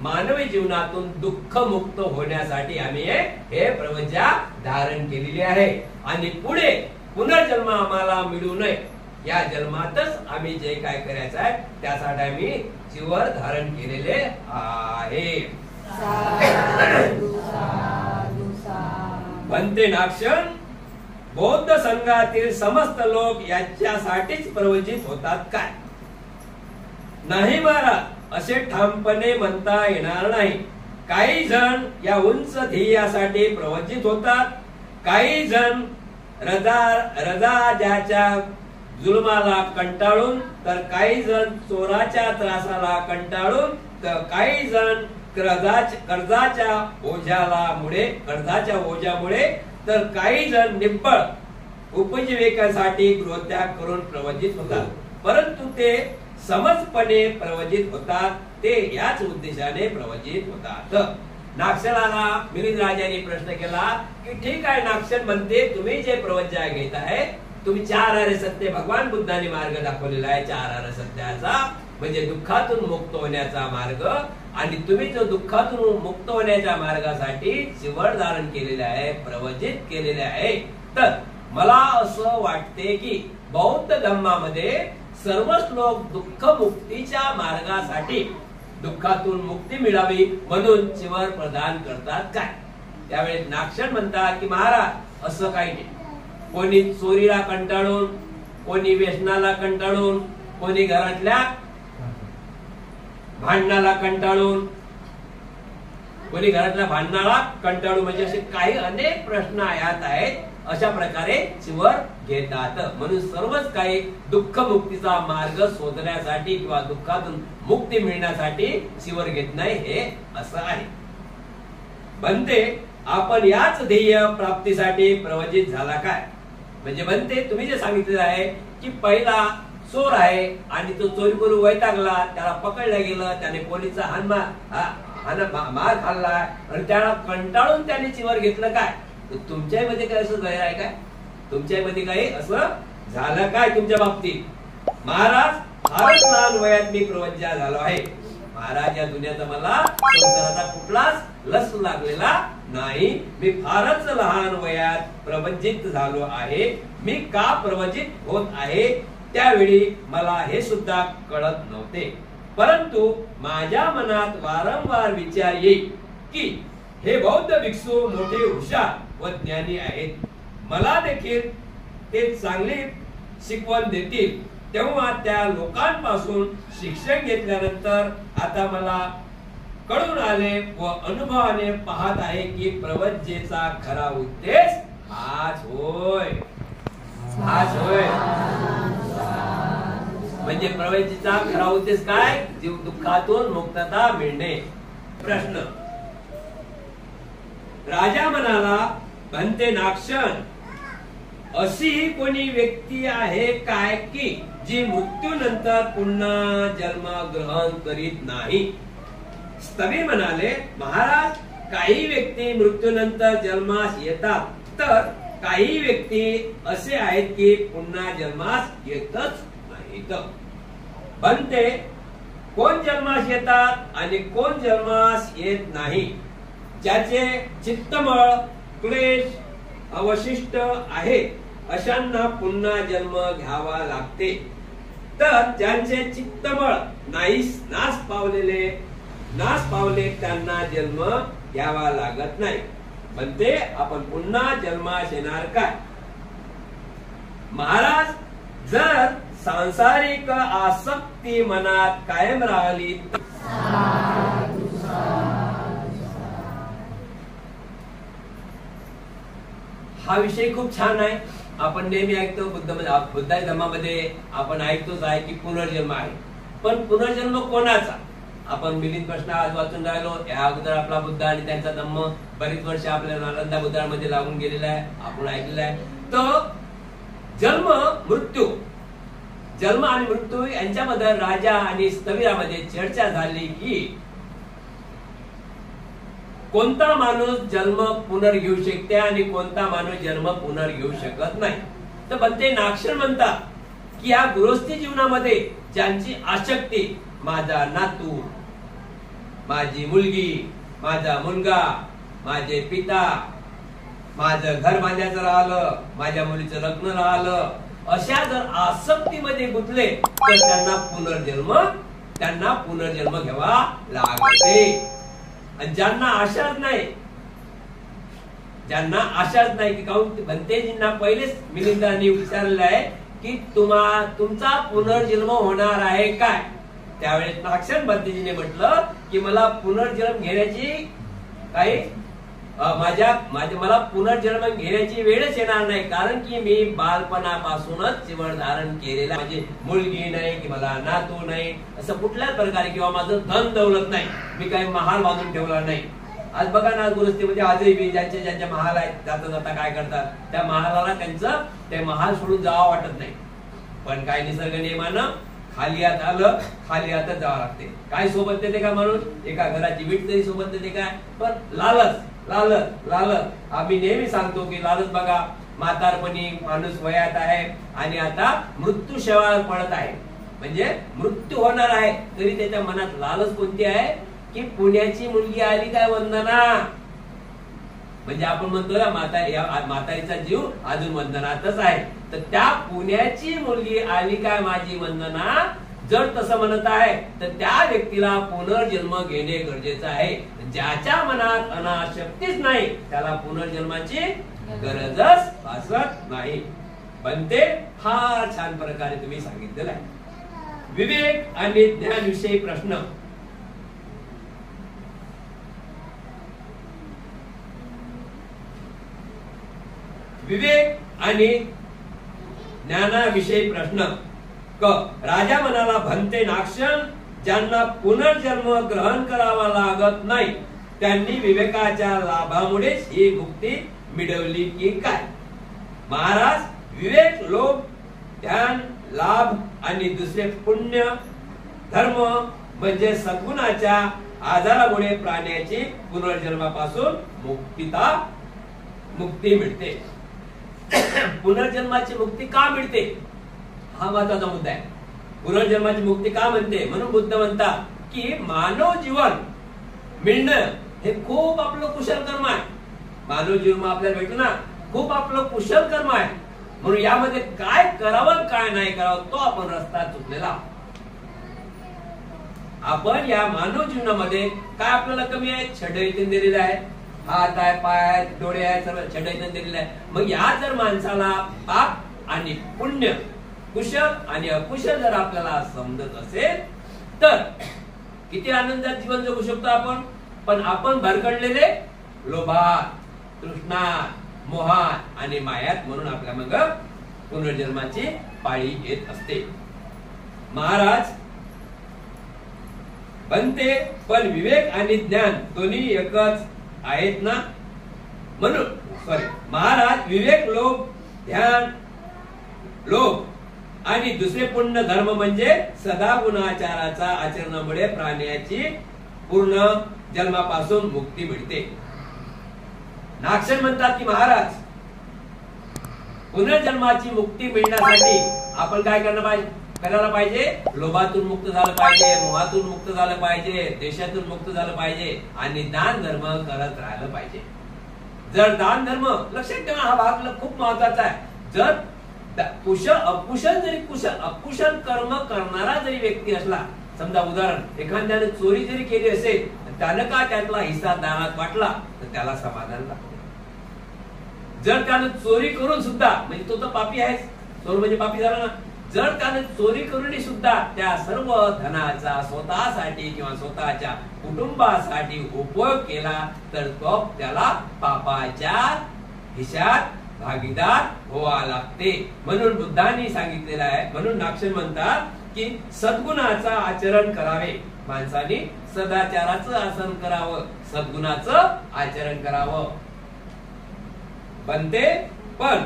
मानवी जीवनातून दुःख मुक्त होण्यासाठी आम्ही हे प्रवज्या धारण केलेली आहे आणि पुढे पुनर्जन्म आम्हाला मिळू नये या जन्मातच आम्ही जे काय करायचं आहे त्यासाठी आम्ही चिवर धारण केलेले आहे. बनते नागसेन, बौद्ध संघातील समस्त लोक याच्यासाठीच प्रवचित होतात काय? नाही महाराज, असे ठामपणे म्हणता येणार नाही. काही जण या उंच ध्येयासाठी प्रवचित होतात, काही जण रजाच्या जुलमाला कंटाळून, तर काही जण चोराच्या त्रासाला कंटाळून, तर काही जण कर्जाच्या ओझ्यामुळे, तर काही जण निव्वळ उपजीविकेसाठी गृहत्याग करून प्रवचित होतात. परंतु ते समजपणे प्रवचित होतात, ते याच उद्देशाने प्रवचित होतात. नागसेनाला मिलिंद राजाने प्रश्न केला की, ठीक आहे नागसेन म्हणते, तुम्ही जे प्रवचन घेत आहे, तुम्ही 4 आर्य सत्य भगवान बुद्धांनी मार्ग दाखवलेला आहे. 4 आर्य सत्याचा म्हणजे दुःखातून मुक्त होण्याचा मार्ग, आणि तुम्ही जो दुःखातून मुक्त होण्याच्या मार्गासाठी चिवड धारण केलेले आहे, प्रवचित केलेले आहे. तर मला असं वाटते की बौद्ध धर्मामध्ये सर्वच लोक दुःख मुक्तीच्या मार्गासाठी, दुःखातून मुक्ती मिळावी म्हणून चिवर प्रदान करतात काय? त्यावेळेस नागशण म्हणतात की महाराज असं काही नाही. कोणी चोरीला कंटाळून, कोणी व्यसनाला कंटाळून, कोणी घरातल्या भांडणाला कंटाळून, कोणी घरातल्या भांडणाला कंटाळून, म्हणजे असे काही अनेक प्रश्न यात आहेत. अशा प्रकारे चिवर घेतात. म्हणून सर्वच काही दुःख मुक्तीचा मार्ग शोधण्यासाठी किंवा दुःखातून मुक्ती मिळण्यासाठी चिवर घेत नाही, हे असं आहे. बनते आपण याच ध्येय प्राप्तीसाठी प्रवचित झाला काय? म्हणजे बनते तुम्ही जे सांगितलेलं आहे की पहिला चोर आहे आणि तो चोरी करून वैतागला, त्याला पकडलं गेलं, त्याने पोलिसचा मार खाल्ला आणि त्याला कंटाळून त्याने चिवर घेतलं काय? तुमच्या मध्ये काय असं गैर आहे काय? तुमच्या मध्ये काही असं झालं काय तुमच्या बाबतीत? महाराज फारच लहान वयात मी प्रवज्जा झालो आहे. महाराज या दुनियाचा मला संसाराचा कुठलाच लस लागलेला नाही. मी फारच लहान वयात प्रवज्जित झालो आहे. मी का प्रवज्जित होत आहे त्यावेळी मला हे सुद्धा कळत नव्हते. परंतु माझ्या मनात वारंवार विचार येईल की हे बौद्ध भिक्षू मोठे हुशार व ज्ञानी आहेत, मला देखील ते चांगली शिकवण देतील. तेव्हा त्या लोकांपासून शिक्षण घेतल्यानंतर आता मला कळून आले व अनुभवाने पाहत आहे की प्रवज्जेचा खरा उद्देश हाच होय. म्हणजे प्रवज्जेचा खरा उद्देश काय? जीव दुःखातून मुक्तता मिळणे. प्रश्न राजा म्हणाला, बनते नागशण अशी कोणी व्यक्ती आहे काय की जी मृत्यूनंतर पुन्हा जन्म ग्रहण करीत नाही? स्तवी म्हणाले, महाराज काही व्यक्ती मृत्यूनंतर जन्मास येतात, तर काही व्यक्ती असे आहेत की पुन्हा जन्मास येतच नाहीत. बनते कोण जन्मास येतात आणि कोण जन्मास येत नाही? ज्याचे चित्तमळ क्लेश अवशिष्ट आहे अशांना पुन्हा जन्म घ्यावा लागते. तर ज्यांचे चित्तमळ नाश पावले त्यांना जन्म घ्यावा लागत नाही. म्हणते आपण पुन्हा जन्मास येणार काय? महाराज जर सांसारिक आसक्ती मनात कायम राहिली हा विषय खूप छान आहे. आपण नेहमी ऐकतो बुद्धाच्या धर्मामध्ये आपण ऐकतोच आहे की पुनर्जन्म आहे. पण पुनर्जन्म कोणाचा? आपण मिलिंद प्रश्न आज वाचून राहिलो. या अगोदर आपला बुद्ध आणि त्यांचा धम्म बरीच वर्ष आपल्या नालंदा बुद्धामध्ये लागून गेलेला आहे, आपण ऐकलेला आहे. तर जन्म आणि मृत्यू यांच्यामध्ये राजा आणि स्तवीरामध्ये चर्चा झाली की कोणता माणूस जन्म पुनर्घेऊ शकते आणि कोणता माणूस जन्म पुनर्घेऊ शकत नाही. तर बनते नागशण म्हणतात की या गृहस्थी जीवनामध्ये ज्यांची आसक्ती, माझा नातू, माझी मुलगी, माझा मुलगा, माझे पिता, माझं घर बांधायचं राहिलं, माझ्या मुलीचं लग्न राहिलं, अशा जर आसक्तीमध्ये गुंतले तर त्यांना पुनर्जन्म घ्यावा लागते. आणि ज्यांना आशाच नाही की काऊन भंतेजींना पहिलेच मिलिंदांनी विचारलेलं आहे की तुमचा पुनर्जन्म होणार आहे काय? त्यावेळेस नागशण भंतेजीने म्हटलं की मला पुनर्जन्म घेण्याची मला पुनर्जन्म घेण्याची वेळच येणार नाही, कारण की मी बालपणापासूनच चिवड धारण केलेला, माझी मुलगी नाही की मला नातू नाही असं कुठल्याच प्रकारे, किंवा माझं धन दौलत नाही, मी काही महाल बांधून ठेवला नाही. आज बघा ना गृहस्थीमध्ये आजही ज्यांच्या महाल आहेत जाता काय करतात, त्या महालाला त्यांचं ते महाल सोडून जावं वाटत नाही. पण काय निसर्ग नियमानं खाली हात आलं खाली हातच जावं लागते. काय सोबत देते का माणूस? एका घराची वीट तरी सोबत देते काय? पण लालच. आम्ही नेहमी सांगतो की लालच बघा, म्हातारपणी माणूस वयात आहे आणि आता मृत्यू शेवाळ पडत आहे, म्हणजे मृत्यू होणार आहे, तरी त्याच्या मनात लालच कोणती आहे की पुण्याची मुलगी आली काय वंदना. म्हणजे आपण म्हणतो ना म्हातारीचा जीव अजून वंदनातच आहे, तर त्या पुण्याची मुलगी आली काय माझी वंदना, जर तसं म्हणत आहे तर त्या व्यक्तीला पुनर्जन्म घेणे गरजेचं आहे. ज्याच्या मनात अनासक्तीच नाही त्याला पुनर्जन्माची गरजच भासत नाही. बनते फार छान प्रकारे तुम्ही सांगितलेलं आहे. विवेक आणि ज्ञान विषयी प्रश्न. विवेक आणि ज्ञानाविषयी प्रश्न. क राजा म्हणाला, भन्ते नाक्षण, ज्यांना पुनर्जन्म ग्रहण करावा लागत नाही त्यांनी विवेकाच्या लाभामुळेच ही मुक्ती मिळवली की काय? महाराज, विवेक, लोभ, ध्यान, लाभ आणि दुसरे पुण्य धर्म म्हणजे सद्गुणाच्या आधारामुळे प्राण्याची पुनर्जन्मापासून मुक्ती मिळते. पुनर्जन्माची मुक्ती का मिळते हा महत्वाचा मुद्दा आहे. पुनर्जन्माची मुक्ती का म्हणते? म्हणून बुद्ध म्हणतात की मानव जीवन मिळणं हे खूप आपलं कुशल कर्म आहे. मानव जीवन आपल्याला भेटलं ना, खूप आपलं कुशल कर्म आहे. म्हणून यामध्ये काय करावं काय नाही करावं तो आपण रस्ता चुकलेला. आपण या मानव जीवनामध्ये काय आपल्याला कमी आहे? छडयतन दिलेलं आहे, हात आहे, पाय आहे, डोळे आहे, सर्व छडयतन दिलेलं आहे. मग या जर माणसाला पाप आणि पुण्य, कुशल आणि अकुशल जर आपल्याला समजत असेल तर किती आनंदात जीवन जगू शकतो आपण. पण आपण भरकटलेले लोभात, तृष्णात, मोहात आणि मायात, म्हणून आपल्या मग पुनर्जन्माची पाळी येत असते. महाराज बनते, पण विवेक आणि ज्ञान दोन्ही एकच आहेत ना. म्हणून महाराज, विवेक, लोभ, ध्यान, लोभ आणि दुसरे पुण्य धर्म म्हणजे सदा गुणाचाराचा आचरणामुळे प्राण्याची पूर्ण जन्मापासून मुक्ती मिळते. नागसेन म्हणतात की महाराज, पुनर्जन्माची मुक्ती मिळण्यासाठी आपण काय करायला पाहिजे? लोभातून मुक्त झालं पाहिजे, मोहातून मुक्त झालं पाहिजे, देशातून मुक्त झालं पाहिजे आणि दान धर्म करत राहिलं पाहिजे. जर दान धर्म, लक्षात ठेवा हा भाग खूप महत्वाचा आहे. जर अकुशल कर्म करणारा जरी व्यक्ती असला, समजा उदाहरण एखाद्याने चोरी जरी केली असेल, त्यानं का त्यातला हिस्सा दानात वाटला तर त्याला समाधान लागते. जर त्यानं चोरी करून सुद्धा, म्हणजे तो तर पापी आहे, चोर म्हणजे पापी झाला ना, जर त्याने चोरी करून सुद्धा त्या सर्व धनाचा स्वतःसाठी किंवा स्वतःच्या कुटुंबासाठी उपयोग केला तर तो त्याला पापाच्या हिशात भागीदार व्हावा लागते. म्हणून बुद्धांनी सांगितलेलं आहे. म्हणून नागसेन म्हणतात की सद्गुणाचं आचरण करावे, माणसाने सदाचाराचं आचरण करावं, सद्गुणाचं आचरण करावं. बनते, पण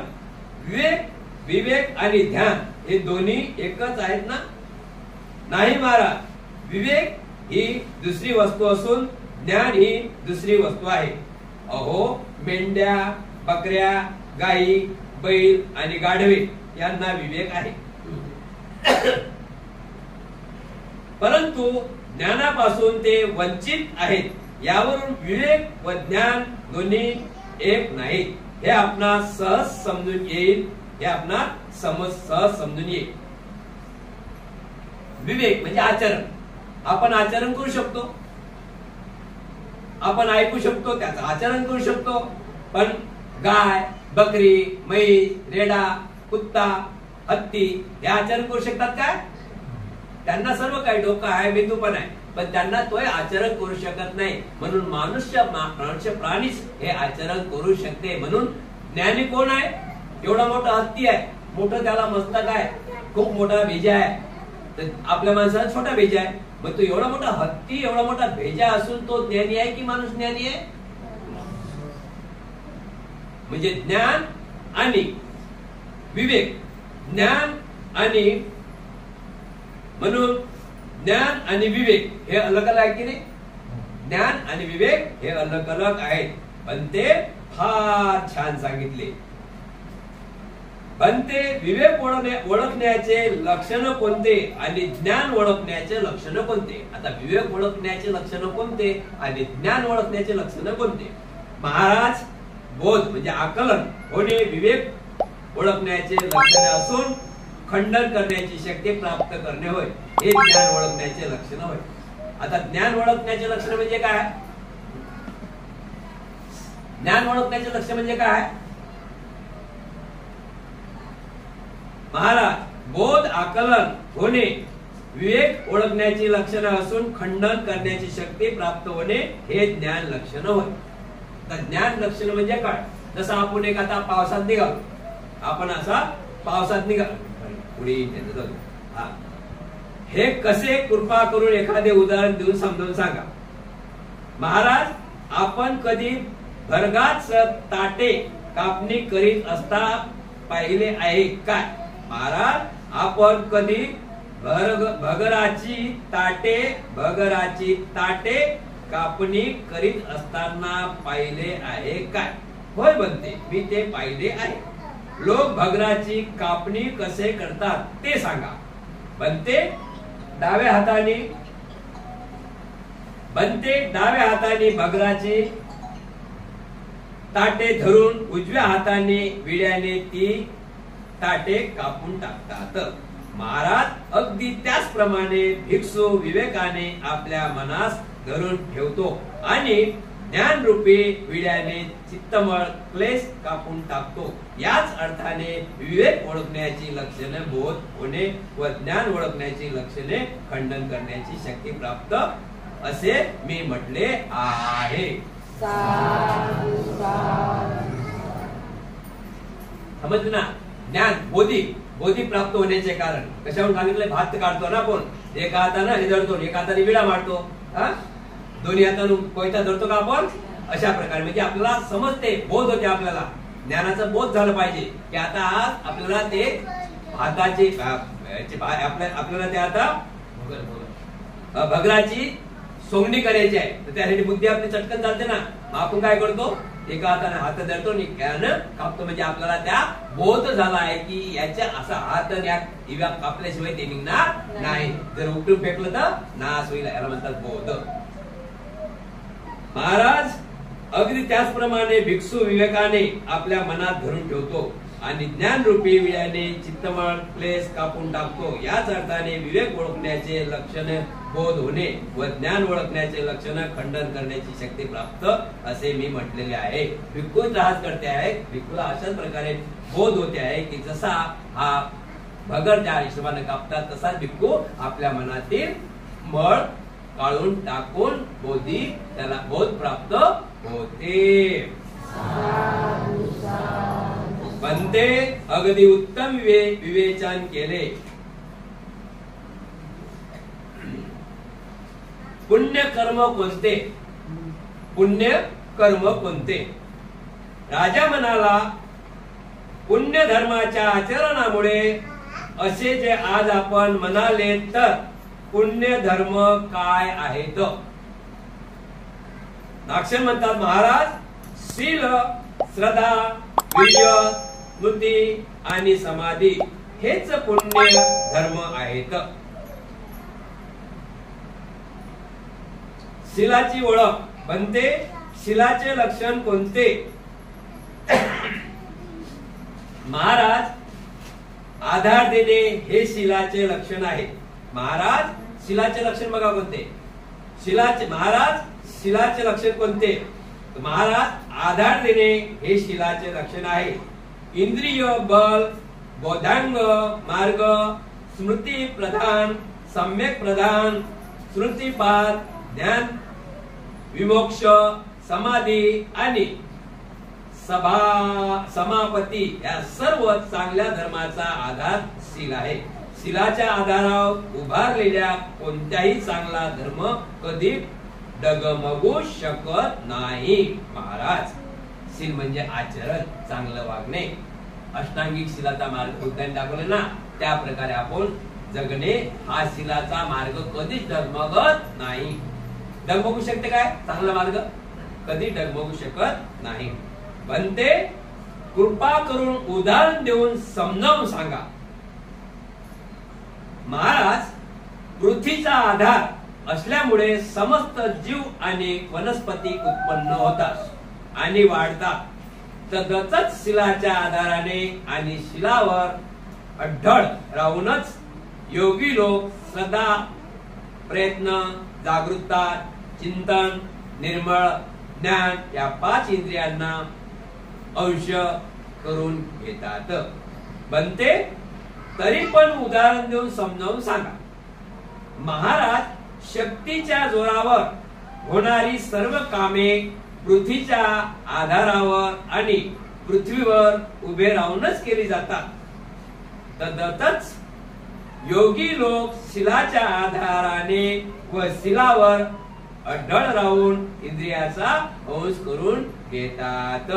विवेक आणि ध्यान हे दोन्ही एकच आहेत ना. नाही महाराज, विवेक ही दुसरी वस्तू असून ज्ञान ही दुसरी वस्तू आहे. अहो, मेंढ्या, बकऱ्या, गायी, बैल आणि गाढवे यांना विवेक आहे, परंतु ज्ञानापासून ते वंचित आहेत. यावरून विवेक व ज्ञान दोन्ही एक नाहीत हे आपणा सहज समजून येईल. विवेक म्हणजे आचरण. आपण आचरण करू शकतो, आपण ऐकू शकतो, त्याचं आचरण करू शकतो. पण गाय, बकरी, म्हैस, रेडा, कुत्ता, हत्ती हे आचरण करू शकतात काय? त्यांना सर्व काही डोकं आहे, मेंदू पण आहे, पण त्यांना तो आचरण करू शकत नाही. म्हणून मनुष्य प्राणीच हे आचरण करू शकते. म्हणून ज्ञानी कोण आहे? एवढा मोठा हत्ती आहे, मोठं त्याला मस्तक आहे, खूप मोठा भेजा आहे, तर आपल्या माणसाला छोटा भेजा आहे. मग तो एवढा मोठा हत्ती, एवढा मोठा भेजा असून तो ज्ञानी आहे की माणूस ज्ञानी आहे? म्हणजे ज्ञान आणि विवेक, ज्ञान आणि, म्हणून ज्ञान आणि विवेक हे अलग अलग आहे की नाही? ज्ञान आणि विवेक हे अलग अलग आहेत. पण ते फार छान सांगितले. पण ते विवेक ओळखण्याचे लक्षण कोणते आणि ज्ञान ओळखण्याचे लक्षण कोणते? आता विवेक ओळखण्याचे लक्षण कोणते आणि ज्ञान ओळखण्याचे लक्षण कोणते? महाराज, बोध म्हणजे आकलन होणे विवेक ओळखण्याचे लक्षण असून खंडन करण्याची शक्ती प्राप्त करणे होय. हे ज्ञान ओळखण्याचे लक्षण होय. आता ज्ञान ओळखण्याचे लक्षण म्हणजे काय? ज्ञान ओळखण्याचे लक्षण म्हणजे काय? महाराज, बोध आकलन होणे, विवेक ओळखण्याची लक्षणं असून खंडन करण्याची शक्ती प्राप्त होणे हे ज्ञान लक्षण होय. तर ज्ञान लक्षण म्हणजे काय? जसं आपण एक आता पावसात निघालो, आपण असा पावसात निघालो पुढे हे कसे कृपा करून एखादे उदाहरण देऊन समजावून सांगा. महाराज, आपण कधी भरगाच ताटे कापणी करीत असता पाहिले आहे काय? महाराज, आपण कधी भगराची ताटे कापणी करीत असताना पाहिले आहे काय? होय बनते, मी ते पाहिले आहे. लोक भगराची कापणी कसे करतात ते सांगा. बनते डाव्या हाताने भगराची ताटे धरून उजव्या हाताने विड्याने ती ताटे कापून टाकतात. महाराज, अगदी त्याचप्रमाणे भिक्षू विवेकाने आपल्या मनास धरून ठेवतो आणि ज्ञान रूपी विड्याने चित्तमळ क्लेश कापून टाकतो. याच अर्थाने विवेक ओळखण्याची लक्षणे बोध होणे व ज्ञान ओळखण्याची लक्षणे खंडन करण्याची शक्ती प्राप्त असे मी म्हटले आहे. समजलं ना? ज्ञान बोधी प्राप्त होण्याचे कारण कशावरून सांगितले? भात काढतो ना आपण, एका हाताने हे धरतो, एका हाताने विडा मारतो, दोन्ही हाताने कोयता धरतो का आपण? अशा प्रकारे म्हणजे आपल्याला समजते, बोध होते, आपल्याला ज्ञानाचा बोध झालं पाहिजे की आता आज आपल्याला ते भाताची आपल्याला ते आता भगराची सोंगणी करायची आहे. तर त्यासाठी बुद्धी आपली चटकन चालते ना. आपण काय करतो? एका हाताने हात धरतो आणि कापतो. म्हणजे आपल्याला त्या बोध झाला आहे की याच्या असा हात कापल्याशिवाय ते निघणार नाही. जर उपटून फेकलं तर नाश होईल. याला म्हणतात बोध. महाराज, अगदी त्याचप्रमाणे भिक्षू विवेकाने आपल्या मनात धरून ठेवतो आणि ज्ञान रूपी विड्याने चित्तमळ क्लेश कापून टाकतो. याच अर्थाने विवेक ओळखण्याचे लक्षण बोध होणे व ज्ञान ओळखण्याचे लक्षण खंडन करण्याची शक्ती प्राप्त असे मी म्हटलेले आहे. भिक्खू त्रास करते आहे. भिक्खूला अशाच प्रकारे बोध होते आहे की जसा हा भगर त्या हिशोबाने कापतात तसाच भिक्खू आपल्या मनातील मळ काढून टाकून त्याला बोध प्राप्त होते. बनते अगदी उत्तम विवेचन केले. पुण्य कर्म कोणते? राजा म्हणाला, पुण्य धर्माच्या आचरणामुळे असे जे आज आपण म्हणाले तर पुण्य धर्म काय आहेत? नागसेन म्हणतात, महाराज, शील, श्रद्धा, वीर्य, स्मृती आणि समाधी हेच पुण्य धर्म आहेत. शिलाची ओळख बनते. शिलाचे लक्षण कोणते? महाराज, आधार देणे हे शिलाचे लक्षण आहे. महाराज, शिलाचे लक्षण बघा कोणते? शिलाचे लक्षण कोणते? महाराज, आधार देणे हे शिलाचे लक्षण आहे. इंद्रिय बल, बोधांग मार्ग, स्मृती प्रधान, सम्यक प्रधान, श्रुतिपात, ज्ञान विमोक्ष, समाधी आणि समापती या सर्व चांगल्या धर्माचा आधार शील आहे. शीलाच्या आधारावर उभारलेल्या कोणत्याही चांगला धर्म कधी डगमगू शकत नाही. महाराज, शील म्हणजे आचरण, चांगलं वागणे. अष्टांगिक शीलाचा मार्ग बुद्धांनी दाखवले ना, त्या प्रकारे आपण जगणे हा शीलाचा मार्ग कधीच डगमगत नाही. डगमगू शकते काय? चांगला मार्ग कधी डगमगू शकत नाही. बनते, कृपा करून उदाहरण देऊन समजावून सांगा. महाराज, पृथ्वीचा आधार असल्यामुळे समस्त जीव आणि वनस्पती उत्पन्न होतात आणि वाढतात. तसंच शिलाच्या आधाराने आणि शिलावर अढळ राहूनच योगी लोक सदा प्रयत्न, जागरूकता, चिंतन, निर्मळ ज्ञान या 5 इंद्रियांना अंश करून घेतात. बनते तरी पण उदाहरण देऊन समजावून सांगा. महाराज शक्तीच्या जोरावर होणारी सर्व कामे पृथ्वीच्या आधारावर आणि पृथ्वीवर उभे राहूनच केली जातात. तद्वतच योगी लोक शिलाच्या आधाराने व शिलावर अढळ राहून इंद्रियाचा अंश करून घेतात.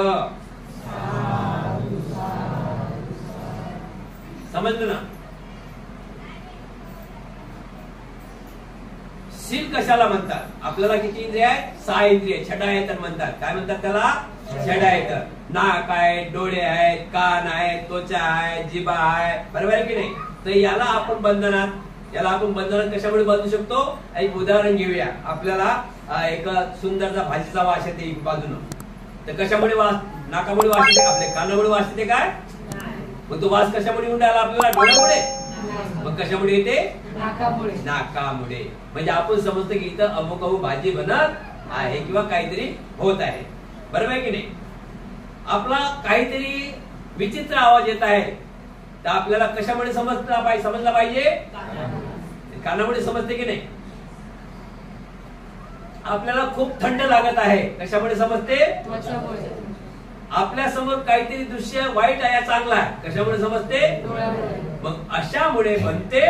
समजलं ना? शील कशाला म्हणतात? आपल्याला किती इंद्रिय आहेत? 6 इंद्रिय. छटायतन म्हणतात. काय म्हणतात त्याला? छटायतन. नाक आहे, डोळे आहेत, कान आहेत, त्वचा आहे, जिभा आहे, बरोबर आहे की नाही? तर याला आपण बंधनात कशामुळे बांधू शकतो? एक उदाहरण घेऊया. आपल्याला एक सुंदरचा भाजीचा वास येते बाजूनं, तर कशामुळे वास? नाकामुळे वास येते, आपल्या कानामुळे वास येते काय? मग तो वास कशामुळे येऊन राहिला आपल्याला? डोळ्यामुळे. मग कशामुळे येते? नाकामुळे. म्हणजे आपण समजतो की इथं अमुक भाजी बनत आहे किंवा काहीतरी होत आहे, बरोबर आहे की नाही? आपला काहीतरी विचित्र आवाज येत आहे, तर आपल्याला कशामुळे समजला पाहिजे? कानामुळे समजते की नाही? आपल्याला खूप थंड लागत आहे, कशामुळे समजते? आपल्या समोर काहीतरी दृश्य वाईट आहे, चांगला आहे, कशामुळे समजते? मग अशामुळे बनते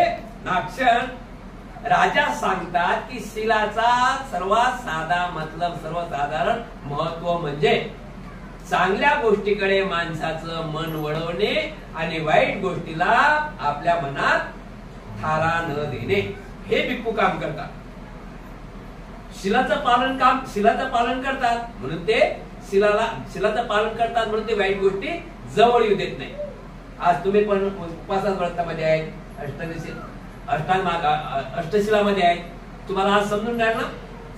नागक्षण राजा सांगतात की शिलाचा सर्वात साधा मतलब, सर्वसाधारण महत्व म्हणजे चांगल्या गोष्टीकडे माणसाचं मन वळवणे आणि वाईट गोष्टीला आपल्या मनात थारा न देणे, हे भिक्खू काम करतात. शिलाचं पालन करतात म्हणून ते शिलाचं पालन करतात म्हणून ते वाईट गोष्टी जवळ येऊ देत नाही. आज तुम्ही पण उपासना व्रतामध्ये आहेत, अष्टशिलामध्ये आहेत, तुम्हाला आज समजून राहील ना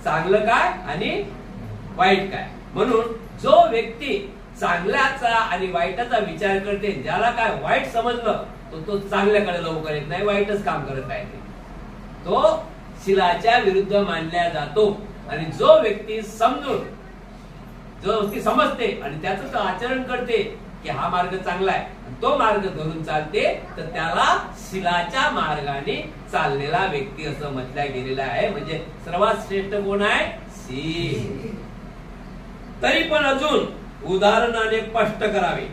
चांगलं काय आणि वाईट काय. म्हणून जो व्यक्ती चांगल्याचा आणि वाईटाचा विचार करते, ज्याला काय वाईट समजलं तो चांगल्याकडे लवकर येत नाही, वाईटच काम करत आहे, तो शिलाच्या विरुद्ध मानला जातो. आणि जो व्यक्ती समजते आणि त्याचं आचरण करते की हा मार्ग चांगला आहे, तो मार्ग धरून चालते, तर त्याला शिलाच्या मार्गाने चाललेला व्यक्ती असं म्हटलं गेलेलं आहे. म्हणजे सर्वात श्रेष्ठ कोण आहे? शील. तरी पण अजून उदाहरणाने स्पष्ट करावे.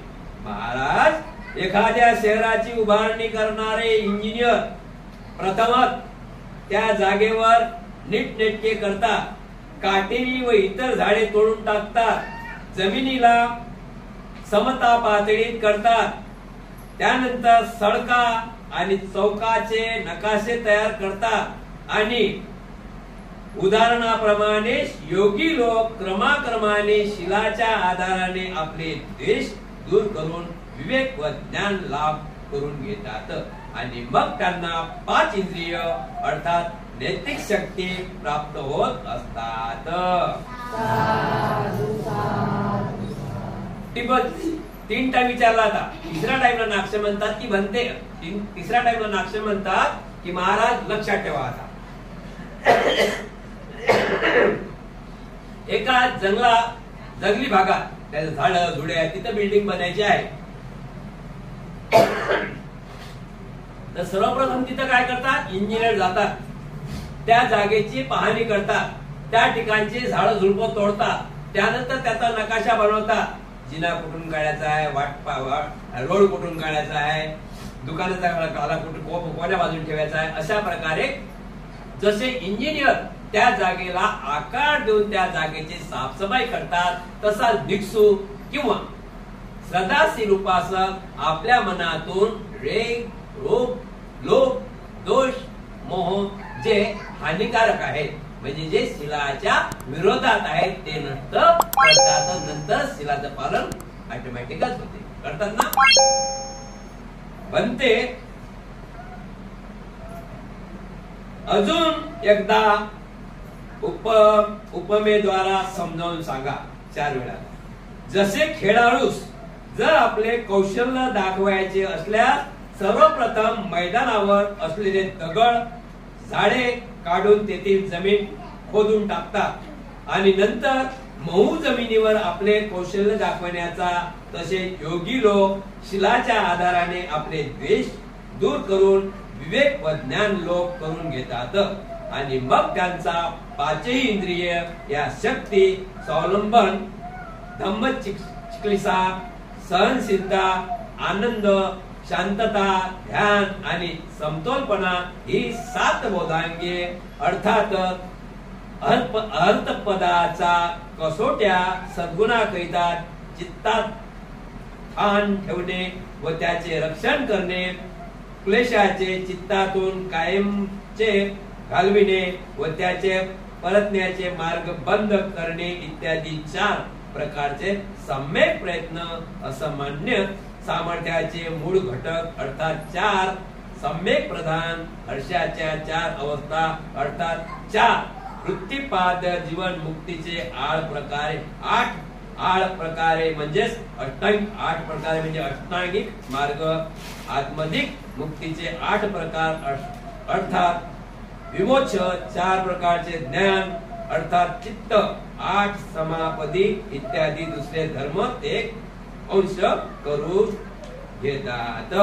महाराज, एखाद्या शहराची उभारणी करणारे इंजिनियर प्रथमच त्या जागेवर नीटनेटके करतात, काटेरी व इतर झाडे तोडून टाकतात, जमिनीला समता पातळीत करतात, त्यानंतर सडका आणि चौकाचे नकाशे तयार करतात आणि उदाहरणाप्रमाणे योगी लोक क्रमाक्रमाने शिलाच्या आधाराने आपले देश दूर करून विवेक व ज्ञान लाभ करून घेतात आणि मग त्यांना 5 इंद्रिय अर्थात नैतिक शक्ती प्राप्त होत असतात. 3 टाइम विचारला आता. तिसऱ्या टाइमला नाक्ष म्हणतात की बनते. तिसऱ्या टाइमला नाक्ष म्हणतात की महाराज लक्षात ठेवा. आता एका जंगली भागात त्याचं झाड झुडे आहे, तिथं बिल्डिंग बनायची आहे. तर सर्वप्रथम तिथं काय करतात? इंजिनियर जातात, त्या जागेची पाहणी करतात, त्या ठिकाणची झाडं झुडपं तोडतात, त्यानंतर त्याचा नकाशा बनवतात. जिना कुठून काढायचा आहे, रोड कुठून काढायचा आहे, दुकानाचा काला कुठून कोण्या बाजून ठेवायचा आहे. अशा प्रकारे जसे इंजिनियर त्या जागेला आकार देऊन त्या जागेची साफसफाई करतात, तसा भिक्षू किंवा सदाशील उपासक आपल्या मनातून रेग, रोग, लोभ, दोष, मोह जे हानिकारक आहेत, म्हणजे जे शिलाच्या विरोधात आहेत, ते नष्ट करतात. नंतर शिलाचं पालन ऑटोमॅटिकच होते. करतात ना? बनते. अजून एकदा उपमेद्वारा समजावून सांगा 4 वेळा. जसे खेळाडूस जर आपले कौशल्य दाखवायचे असल्यास सर्वप्रथम मैदानावर असलेले दगड झाडे काढून तेथील जमीन खोदून टाकतात आणि नंतर मऊ जमिनीवर आपले कौशल्य दाखवण्याचा तसे योगी लोक शिलाच्या आधाराने आपले द्वेष दूर करून विवेक व ज्ञान लोक करून घेतात आणि मग त्यांचा पाचही इंद्रिय या शक्ती स्वावलंबन धम्मचिकित्सा सहनशीलता आनंद शांतता ध्यान आणि समतोलपणा ही 7 बोधांगे अर्थात अर्थपदाचा कसोट्या सद्गुणाकरिता चित्तात ठाण ठेवणे व त्याचे रक्षण करणे क्लेशाचे चित्तातून कायमचे घालविणे व त्याचे परतण्याचे मार्ग बंद करणे इत्यादी 4 प्रकारचे सम्यक प्रयत्न असामान्य सामर्थ्याचे मूळ घटक अर्थात 4 सम्यक प्रधान हर्षाच्या 4 अवस्था अर्थात 4 वृत्तिपाद जीवन मुक्तीचे 8 प्रकारे म्हणजे अष्टांगिक मार्ग आत्मधिक मुक्तीचे 8 प्रकार अर्थात विमोक्ष 4 प्रकारचे ज्ञान अर्थात चित्त 8 समापदी इत्यादी दुसरे धर्म ते अंश करून घेतात.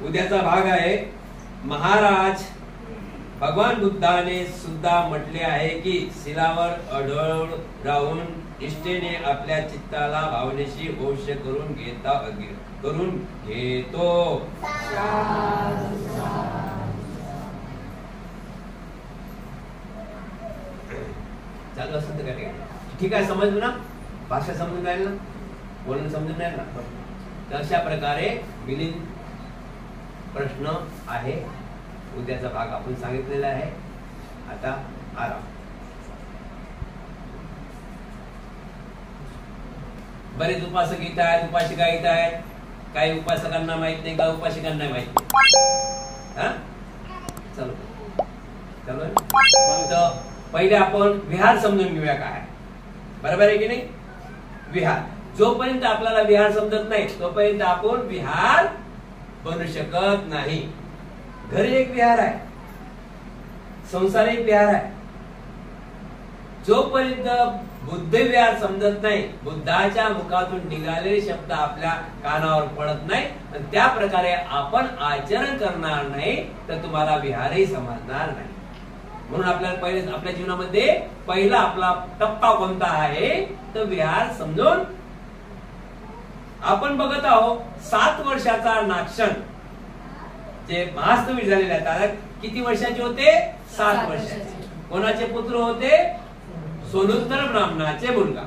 उद्याचा भाग आहे. महाराज भगवान बुद्धाने सुद्धा म्हटले आहे की शिलावर अढळ राहून निष्ठेने आपल्या चित्ताला भावनेशी वश करून घेतो. चालू असं तर काय ठीक आहे. समजलं ना? भाषा समजून राहील ना? बोलणं समजून राहील ना? तर अशा प्रकारे मिलिंद प्रश्न आहे. उद्याचा भाग आपण सांगितलेला आहे. आता आराम. बरेच उपासक येत आहेत, उपासिका येत आहेत. काही उपासकांना माहित नाही, काही उपासिकांना माहित नाही. चलो तर पहिले आपण विहार समजून घेऊया काय. बरोबर आहे की नाही? विहार जोपर्यंत आपल्याला विहार समजत नाही तोपर्यंत आपण विहार बनू शकत नाही. घर एक विहार आहे, संसार एक विहार आहे. जोपर्यंत बुद्ध विहार समजत नाही, बुद्धाच्या मुखातून निघालेले शब्द आपल्या कानावर पडत नाही, त्या प्रकारे आपण आचरण करणार नाही तर तुम्हाला विहारही समजणार नाही. म्हणून आपल्याला पहिले आपल्या जीवनामध्ये पहिला आपला टप्पा कोणता आहे तर विहार समजून. आपण बघत आहोत 7 वर्षाचा नागशन जे महास्तवीर झालेले आहेत. त्याला किती वर्षाचे होते? 7 वर्षाचे. कोणाचे पुत्र होते? सोनुत्तर ब्राह्मणाचे मुलगा.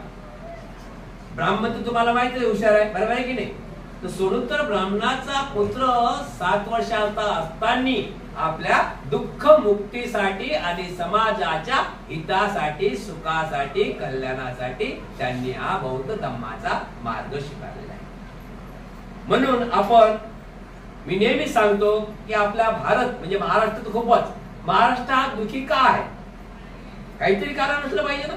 ब्राह्मण तर तुम्हाला माहिती आहे हुशार आहे. बरोबर आहे की नाही? तर सोनुत्तर ब्राह्मणाचा पुत्र 7 वर्षाचा असताना आपल्या दुःख मुक्तीसाठी आणि समाजाच्या हितासाठी सुखासाठी कल्याणासाठी त्यांनी हा बौद्ध धम्माचा मार्ग स्वीकारलेला आहे. म्हणून आपण मी नेहमी सांगतो की आपला भारत म्हणजे महाराष्ट्र तर खूपच. महाराष्ट्र हा दुःखी का आहे? काहीतरी कारण असलं पाहिजे ना.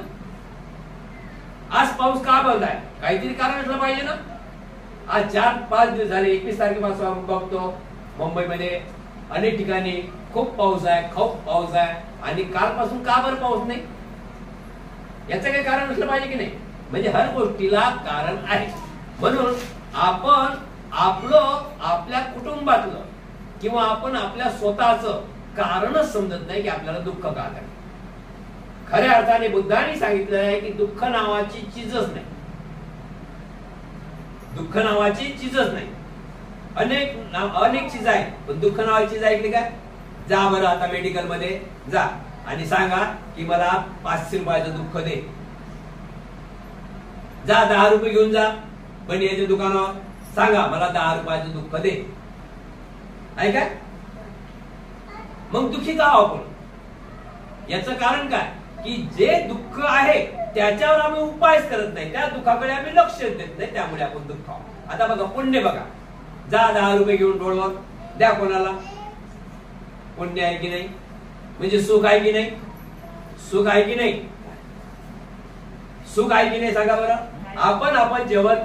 आज पाऊस का बंद आहे? काहीतरी कारण असलं पाहिजे ना. आज 4-5 दिवस झाले 21 तारखेपासून आपण बघतो मुंबईमध्ये अनेक ठिकाणी खूप पाऊस आहे, खूप पाऊस आहे. आणि कालपासून का बरं पाऊस नाही? याचं काही कारण असलं पाहिजे की नाही? म्हणजे हर गोष्टीला कारण आहे. म्हणून आपण आपल्या कुटुंबातलं किंवा आपण आपल्या स्वतःचं कारणच समजत नाही की आपल्याला दुःख का आहे. खऱ्या अर्थाने बुद्धाने सांगितलं आहे की दुःख नावाची चीजच नाही. दुःख नावाची चीजच नाही. अनेक चीज आहे पण दुःख नावाची चीज ऐकली काय? जा बरं आता मेडिकल मध्ये जा आणि सांगा की मला 500 रुपयाचं दुःख दे. जा 10 रुपये घेऊन जा बनियाच्या दुकानावर, सांगा मला 10 रुपयाचं दुःख दे. आहे काय? मग दुःखी का आपण? याचं कारण काय की जे दुःख आहे त्याच्यावर आम्ही उपायच करत नाही, त्या दुःखाकडे आम्ही लक्ष देत नाही, त्यामुळे आपण दुःख आहोत. आता बघा पुण्य बघा. जा 10 रुपये घेऊन डोळवर द्या कोणाला. पुण्य आहे की नाही? म्हणजे सुख आहे की नाही? सुख आहे की नाही? सुख आहे की नाही सांगा बरं. आपण जेवण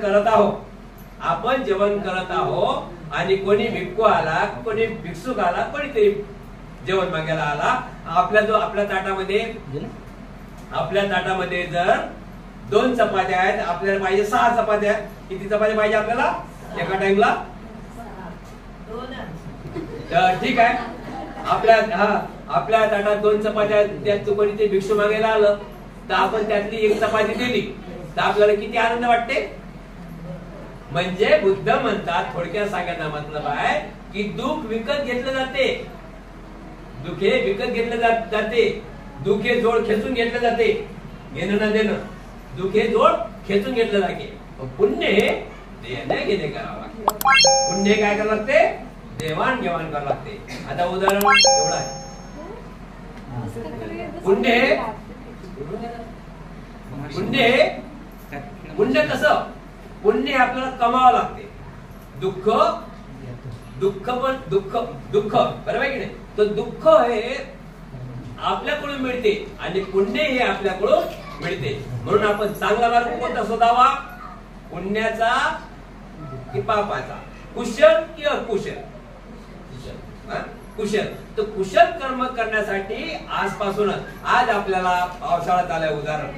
करत आहोत आणि कोणी भिक्खू आला, कोणी भिक्षुक आला, कोणीतरी जेवण मागायला आला, आपल्या ताटामध्ये जर 2 चपात्या आहेत, आपल्याला पाहिजे 6 चपात्या. किती चपात्या पाहिजे आपल्याला एका टाइमला? ठीक आहे. आपल्या ताटात 2 चपात्या, त्यात कोणीतरी भिक्षू मागायला आलं तर आपण त्यातली 1 चपाती दिली तर आपल्याला किती आनंद वाटते. म्हणजे बुद्ध म्हणतात, थोडक्यात सांगायचा मतलब आहे की दुःख विकत घेतलं जाते, दुःखे विकत घेतलं जाते, दुःखे जोड खेचून घेतलं जाते, घेणं न देणं, दुःखे जोड खेचून घेतलं जाते. पुण्य हे देणे घेणे करावं लागते. पुण्य काय करावं लागते? देवाण घेवाण करावं लागते. आता उदाहरण एवढं आहे. पुण्य कसं? पुण्य आपल्याला कमावं लागते. दुःख बरोबर आहे की नाही? तर दुःख हे आपल्याकडून मिळते आणि पुण्य हे आपल्याकडून मिळते. म्हणून आपण चांगला मार्ग कोणता शोधावा? पुण्याचा की पापाचा? कुशल की अकुशल? कुशल. तर कुशल कर्म करण्यासाठी आजपासूनच, आज आपल्याला पावसाळा चालू आहे. उदाहरण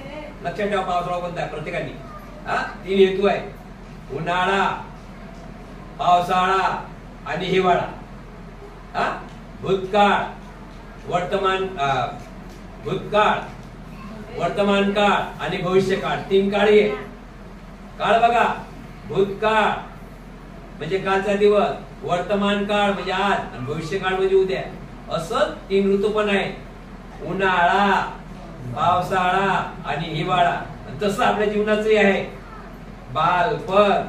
लक्षात ठेवा, पावसाळा कोणता आहे प्रत्येकाने? 3 हेतू आहे: उन्हाळा, पावसाळा आणि हिवाळा. भूतकाळ, वर्तमान काळ आणि भविष्य काळ. 3 काळ आहे. काळ बघा, भूतकाळ म्हणजे कालचा दिवस, वर्तमान काळ म्हणजे आज, आणि भविष्य काळ म्हणजे उद्या. असं 3 ऋतू पण आहे: उन्हाळा, पावसाळा आणि हिवाळा. तसं आपल्या जीवनाचंही आहे: बालपण,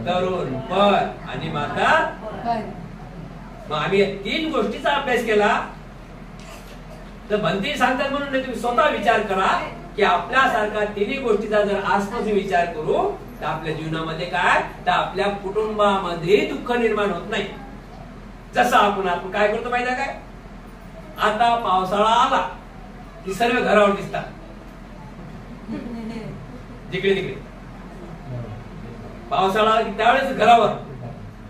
तरुणपण आणि म्हातारपण. मग आम्ही 3 गोष्टीचा अभ्यास केला. तर भंती सांगतात म्हणून तुम्ही स्वतः विचार करा की आपल्यासारखा 3 गोष्टीचा जर आजपासून विचार करू तर आपल्या जीवनामध्ये काय, तर आपल्या कुटुंबामध्ये दुःख निर्माण होत नाही. जसं आपण काय करतो माहिती काय? आता पावसाळा आला की सर्व घरावर दिसतात, जिकडे तिकडे. पावसाळा आला की त्यावेळेस घरावर,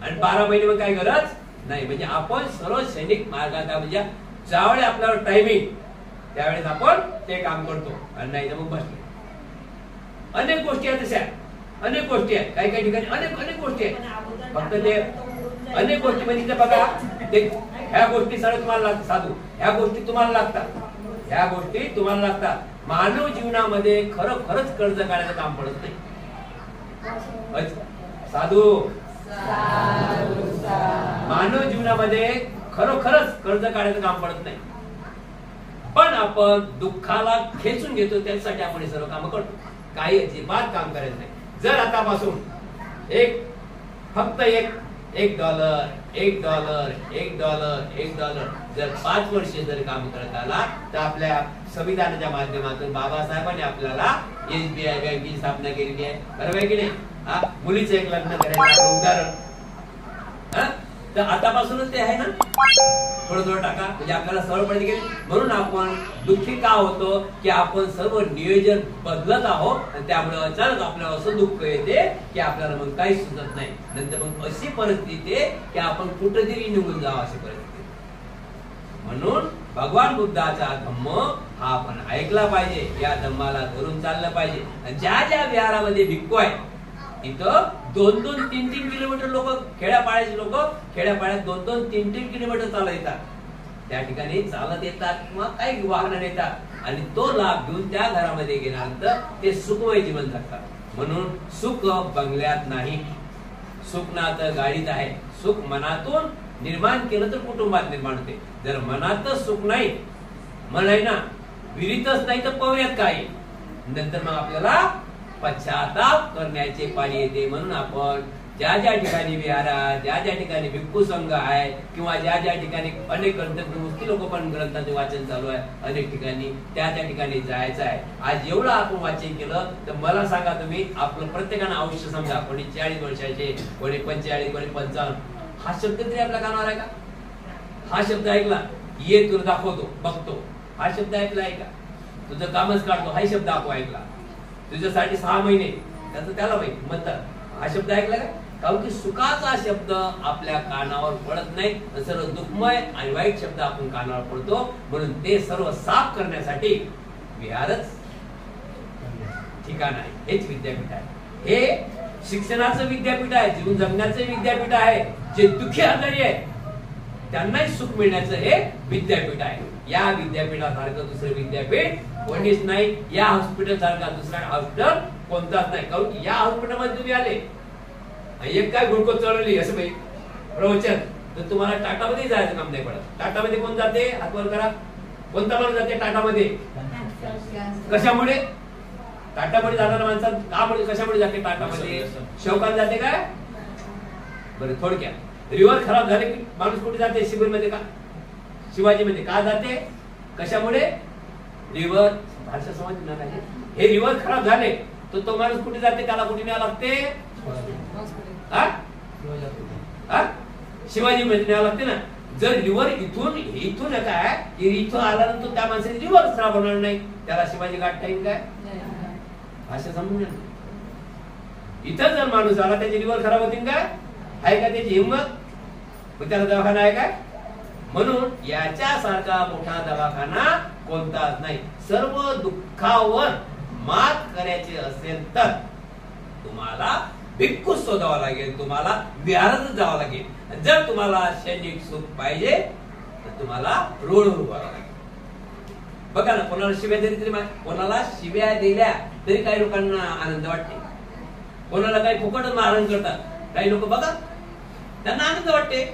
आणि 12 महिने मग काय गरज नाही. म्हणजे आपण सर्व सैनिक मार्गात, म्हणजे ज्यावेळेस आपल्यावर टायमिंग त्यावेळेस आपण ते काम करतो, आणि नाही तर मग बसले. अनेक गोष्टी आहेत तशा, अनेक गोष्टी आहेत. काही ठिकाणी अनेक गोष्टी आहेत. फक्त ते अनेक गोष्टी म्हणजे बघा, ते ह्या गोष्टी सर्व तुम्हाला लागतात. साधू, ह्या गोष्टी तुम्हाला लागतात. मानव जीवनामध्ये खरंच कर्ज काढायचं काम पडत नाही. साधू, मानव जीवनामध्ये खरोखरच कर्ज काढायचं काम पडत नाही. पण आपण दुःखाला खेचून घेतो, त्यासाठी आपण हे सर्व काम करतो. काही अजिबात काम करायचं नाही. जर आतापासून फक्त $1 जर 5 वर्ष जर काम करत आला तर आपल्या संविधानाच्या माध्यमातून बाबासाहेबांनी आपल्याला SBI बँकेची स्थापना केलेली आहे. बरोबर आहे की नाही? मुलीचं एक लग्न करायचं उदाहरण. तर आतापासूनच ते आहे ना, थोडं टाका, म्हणजे आपल्याला सरळ पडते की. म्हणून आपण दुःखी का होतो की आपण सर्व नियोजन बदलत आहोत, आणि त्यामुळे अचानक आपल्याला असं दुःख येते की आपल्याला मग काही सुचत नाही. नंतर मग अशी परिस्थिती आहे की आपण कुठेतरी निघून जावं, अशी परिस्थिती. म्हणून भगवान बुद्धाचा धम्म हा आपण ऐकला पाहिजे, या धम्माला धरून चाललं पाहिजे. आणि ज्या विहारामध्ये भिक्खू आहे तिथं 2-2, 3-3 किलोमीटर लोक, खेड्यापाड्याचे लोक खेड्यापाड्यात 2-2, 3-3 किलोमीटर चालत येतात. त्या ठिकाणी चालत येतात किंवा काही वाहन येतात, आणि तो लाभ घेऊन त्या घरामध्ये गेल्यानंतर ते सुखमय जीवन जगतात. म्हणून सुख बंगल्यात नाही, सुख ना तर गाडीत आहे. सुख मनातून निर्माण केलं तर कुटुंबात निर्माण होते. जर मनातच सुख नाही, मन आहे ना, विहिरीतच नाही तर पोहण्यात काय, नंतर मग आपल्याला पश्चाताप करण्याचे पाणी येते. म्हणून आपण ज्या ठिकाणी विहारात, ज्या ठिकाणी भिक्खू संघ आहे, किंवा ज्या ठिकाणी अनेक ग्रंथकृती लोक पण ग्रंथाचे वाचन चालू आहे अनेक ठिकाणी, त्या ठिकाणी जायचं आहे. आज एवढं आपण वाचन केलं तर मला सांगा तुम्ही, आपलं प्रत्येकानं आयुष्य समजा, कोणी 40 वर्षाचे, कोणी 45, कोणी 55, हा शब्द तरी आपल्या कानावर आहे का? हा शब्द ऐकला, ये तुला दाखवतो, बघतो, हा शब्द ऐकला आहे का? तुझं कामच काढतो, हा शब्द आपण ऐकला. तुझ्यासाठी 6 महिने, त्याचं त्याला माहिती म्हणतात. हा शब्द ऐकला का? कारण की सुखाचा शब्द आपल्या कानावर पडत नाही, सर्व दुःखमय आणि वाईट शब्द आपण कानावर पडतो. म्हणून ते सर्व साफ करण्यासाठी विहारच ठिकाण आहे, हेच विद्यापीठ आहे. हे शिक्षणाचं विद्यापीठ आहे, जीवन जगण्याचं विद्यापीठ आहे. जे दुःखी आजारी आहे त्यांनाही सुख मिळण्याचं हे विद्यापीठ आहे. या विद्यापीठासारखं दुसरं विद्यापीठ कोणीच नाही. या हॉस्पिटल सारखा दुसरा हॉस्पिटल कोणताच नाही. कारण की या हॉस्पिटलमध्ये तुम्ही आले, एक काय ग्लुकोज चढवली असं भाई प्रवचन, तर तुम्हाला टाटामध्ये जायचं काम नाही पडत. टाटामध्ये कोण जाते? हातवर करा. कोणता माणूस जाते टाटामध्ये? कशामुळे? टाटामध्ये जाणारा माणसा कशामुळे जाते टाटामध्ये? शौकात जाते काय? बरं, थोडक्यात रिव्हर खराब झाले की माणूस कुठे जाते? शिबिरमध्ये का? शिवाजीमध्ये का जाते? कशामुळे? रिव्हर भाषा समजणार आहे. हे रिव्हर खराब झाले तर तो माणूस कुठे जाते? त्याला कुठे न्यावं लागते? शिवाजी मध्ये न्यावं लागते ना. जर रिव्हर इथून काय इथून आल्यानंतर त्या माणसाने रिव्हर खराब होणार नाही, त्याला शिवाजी गाठता येईल काय? भाषा समजून इथं जर माणूस आला त्याची रिव्हर खराब होतील काय? आहे का त्याची हिंमत? मग त्याला दवाखाना आहे काय? म्हणून याच्यासारखा मोठा दवाखाना कोणताच नाही. सर्व दुःखावर मात करायची असेल तर तुम्हाला भिक्खूच शोधावा लागेल, तुम्हाला विहारातच जावं लागेल. जर तुम्हाला शैक्षणिक सुख पाहिजे तर तुम्हाला रोडवर उभारावं लागेल. बघा ना, कोणाला शिव्या दिली तरी कोणाला शिव्या दिल्या तरी काही लोकांना आनंद वाटते. कोणाला काही फुकट मारण करतात काही लोक, बघा त्यांना आनंद वाटते.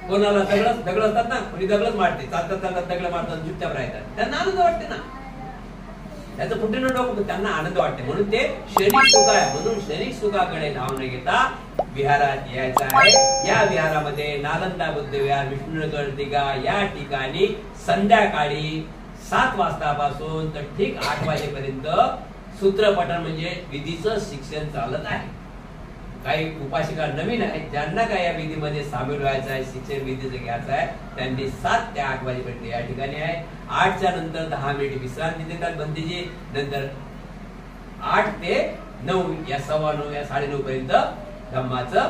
कोणाला दगड असतात ना, कोणी दगडच मारते, चालतात चालतात दगड मारतात, चुपचाप राहतात, त्यांना आनंद वाटते ना. त्याचं फुटे न डोकं, त्यांना आनंद वाटते. म्हणून ते क्षणिक सुख आहे. म्हणून क्षणिक सुखाकडे धाव न घेता विहारात यायचं आहे. या विहारामध्ये नालंदा बुद्ध विहार, विष्णुनगर दिघा या ठिकाणी संध्याकाळी 7 वाजतापासून तर ठीक 8 वाजेपर्यंत सूत्रपठण म्हणजे विधीचं शिक्षण चालत आहे. काही उपासिका नवीन आहेत, ज्यांना काय या विधीमध्ये सामील व्हायचं आहे, शिक्षण विधीचं घ्यायचं आहे, त्यांनी 7 ते 8 वाजेपर्यंत या ठिकाणी आहे. 8च्या नंतर 10 मिनिट विश्रांती देतात बंदीजी. नंतर 8 ते 9 या 9:15 या 9:30 पर्यंत धम्माचं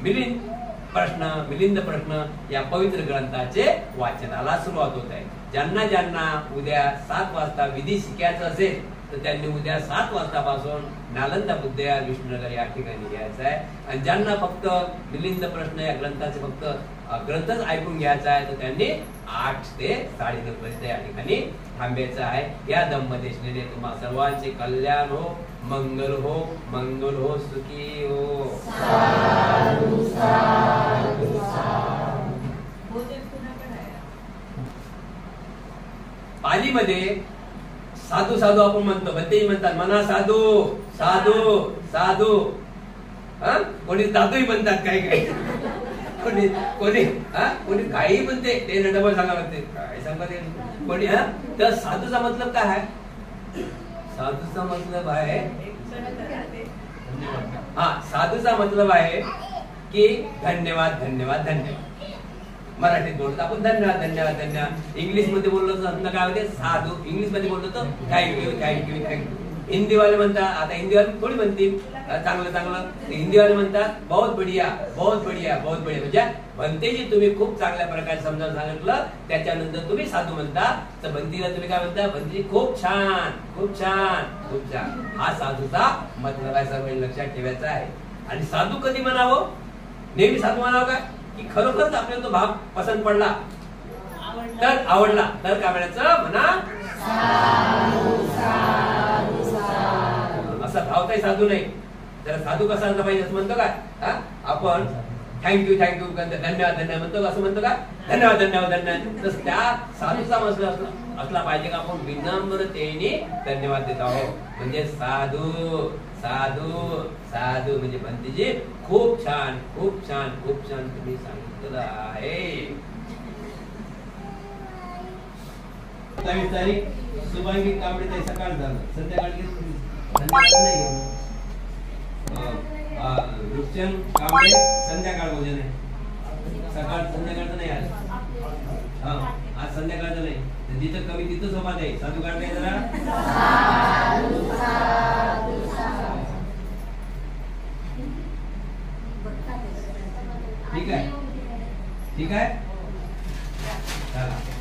मिलिंद प्रश्न या पवित्र ग्रंथाचे वाचनाला सुरुवात होत आहे. ज्यांना उद्या 7 वाजता विधी शिकायचं असेल तर त्यांनी उद्या 7 वाजतापासून नालंदा बुद्ध या विष्णुनगर या ठिकाणी यायचं आहे. आणि ज्यांना फक्त मिलिंद प्रश्न या ग्रंथाचे फक्त ग्रंथच ऐकून घ्यायचा आहे तर त्यांनी 8 ते 9:30 पर्यंत या ठिकाणी थांबायचं आहे. या धम्मदेशनेने तुम्हा सर्वांचे कल्याण हो, मंगल हो, सुखी हो. पालीमध्ये साधू साधू आपण म्हणतो, भक्ती म्हणतात, मना साधू साधू साधू. कोणी दादूही म्हणतात, काही कोणी काही म्हणते, ते डबल सांगावं लागते, काय सांगते कोणी. तर साधूचा मतलब काय आहे? साधूचा मतलब आहे साधूचा मतलब आहे की धन्यवाद धन्यवाद धन्यवाद. मराठीत बोलतो आपण धन्यवाद धन्यवाद धन्यवाद. इंग्लिश मध्ये बोललो तर काय होते? साधू. इंग्लिश मध्ये बोललो तर थँक्यू थँक्यू थँक्यू. हिंदीवाले म्हणतात, आता हिंदीवाले थोडी म्हणतील चांगलं चांगलं, हिंदीवाले म्हणतात बहुत बढिया बहुत बढिया बहुत बढिया. म्हणजे म्हणते जी तुम्ही खूप चांगल्या प्रकारे समजावून सांगितलं, त्याच्यानंतर तुम्ही साधू म्हणता. तर बंदीला तुम्ही काय म्हणता? बंदी खूप छान खूप छान खूप छान. हा साधूचा मतलब आहे, सर्व लक्षात ठेवायचा आहे. आणि साधू कधी म्हणावं? नेहमी साधू म्हणावं का? की खरोखरच आपल्याला तो भाग पसंत पडला तर आवडला तर काय म्हणायचं? म्हणा असा धावताही साधू नाही. तर साधू कसा असला पाहिजे असं म्हणतो का? आपण थँक्यू थँक्यू धन्यवाद धन्यवाद म्हणतो असं म्हणतो का? धन्यवाद धन्यवाद धन्यवाद. तर त्या साधूचा मसला असला पाहिजे का आपण विनम्रतेने धन्यवाद देत आहोत. म्हणजे साधू साधू साधू म्हणजे भंतीजी खूप छान खूप छान खूप छान तुम्ही सांगितलं आहे. 27 तारीख शुभांगी कांबळे सकाळ झालं, संध्याकाळी नाही. रुपचंद कांबळे संध्याकाळ भोजन आहे, सकाळ संध्याकाळचं नाही. आज संध्याकाळचं नाही. जिथं कमी तिथं सोबत आहे. साधू काढताय जरा ठीक आहे, ठीक आहे, चला.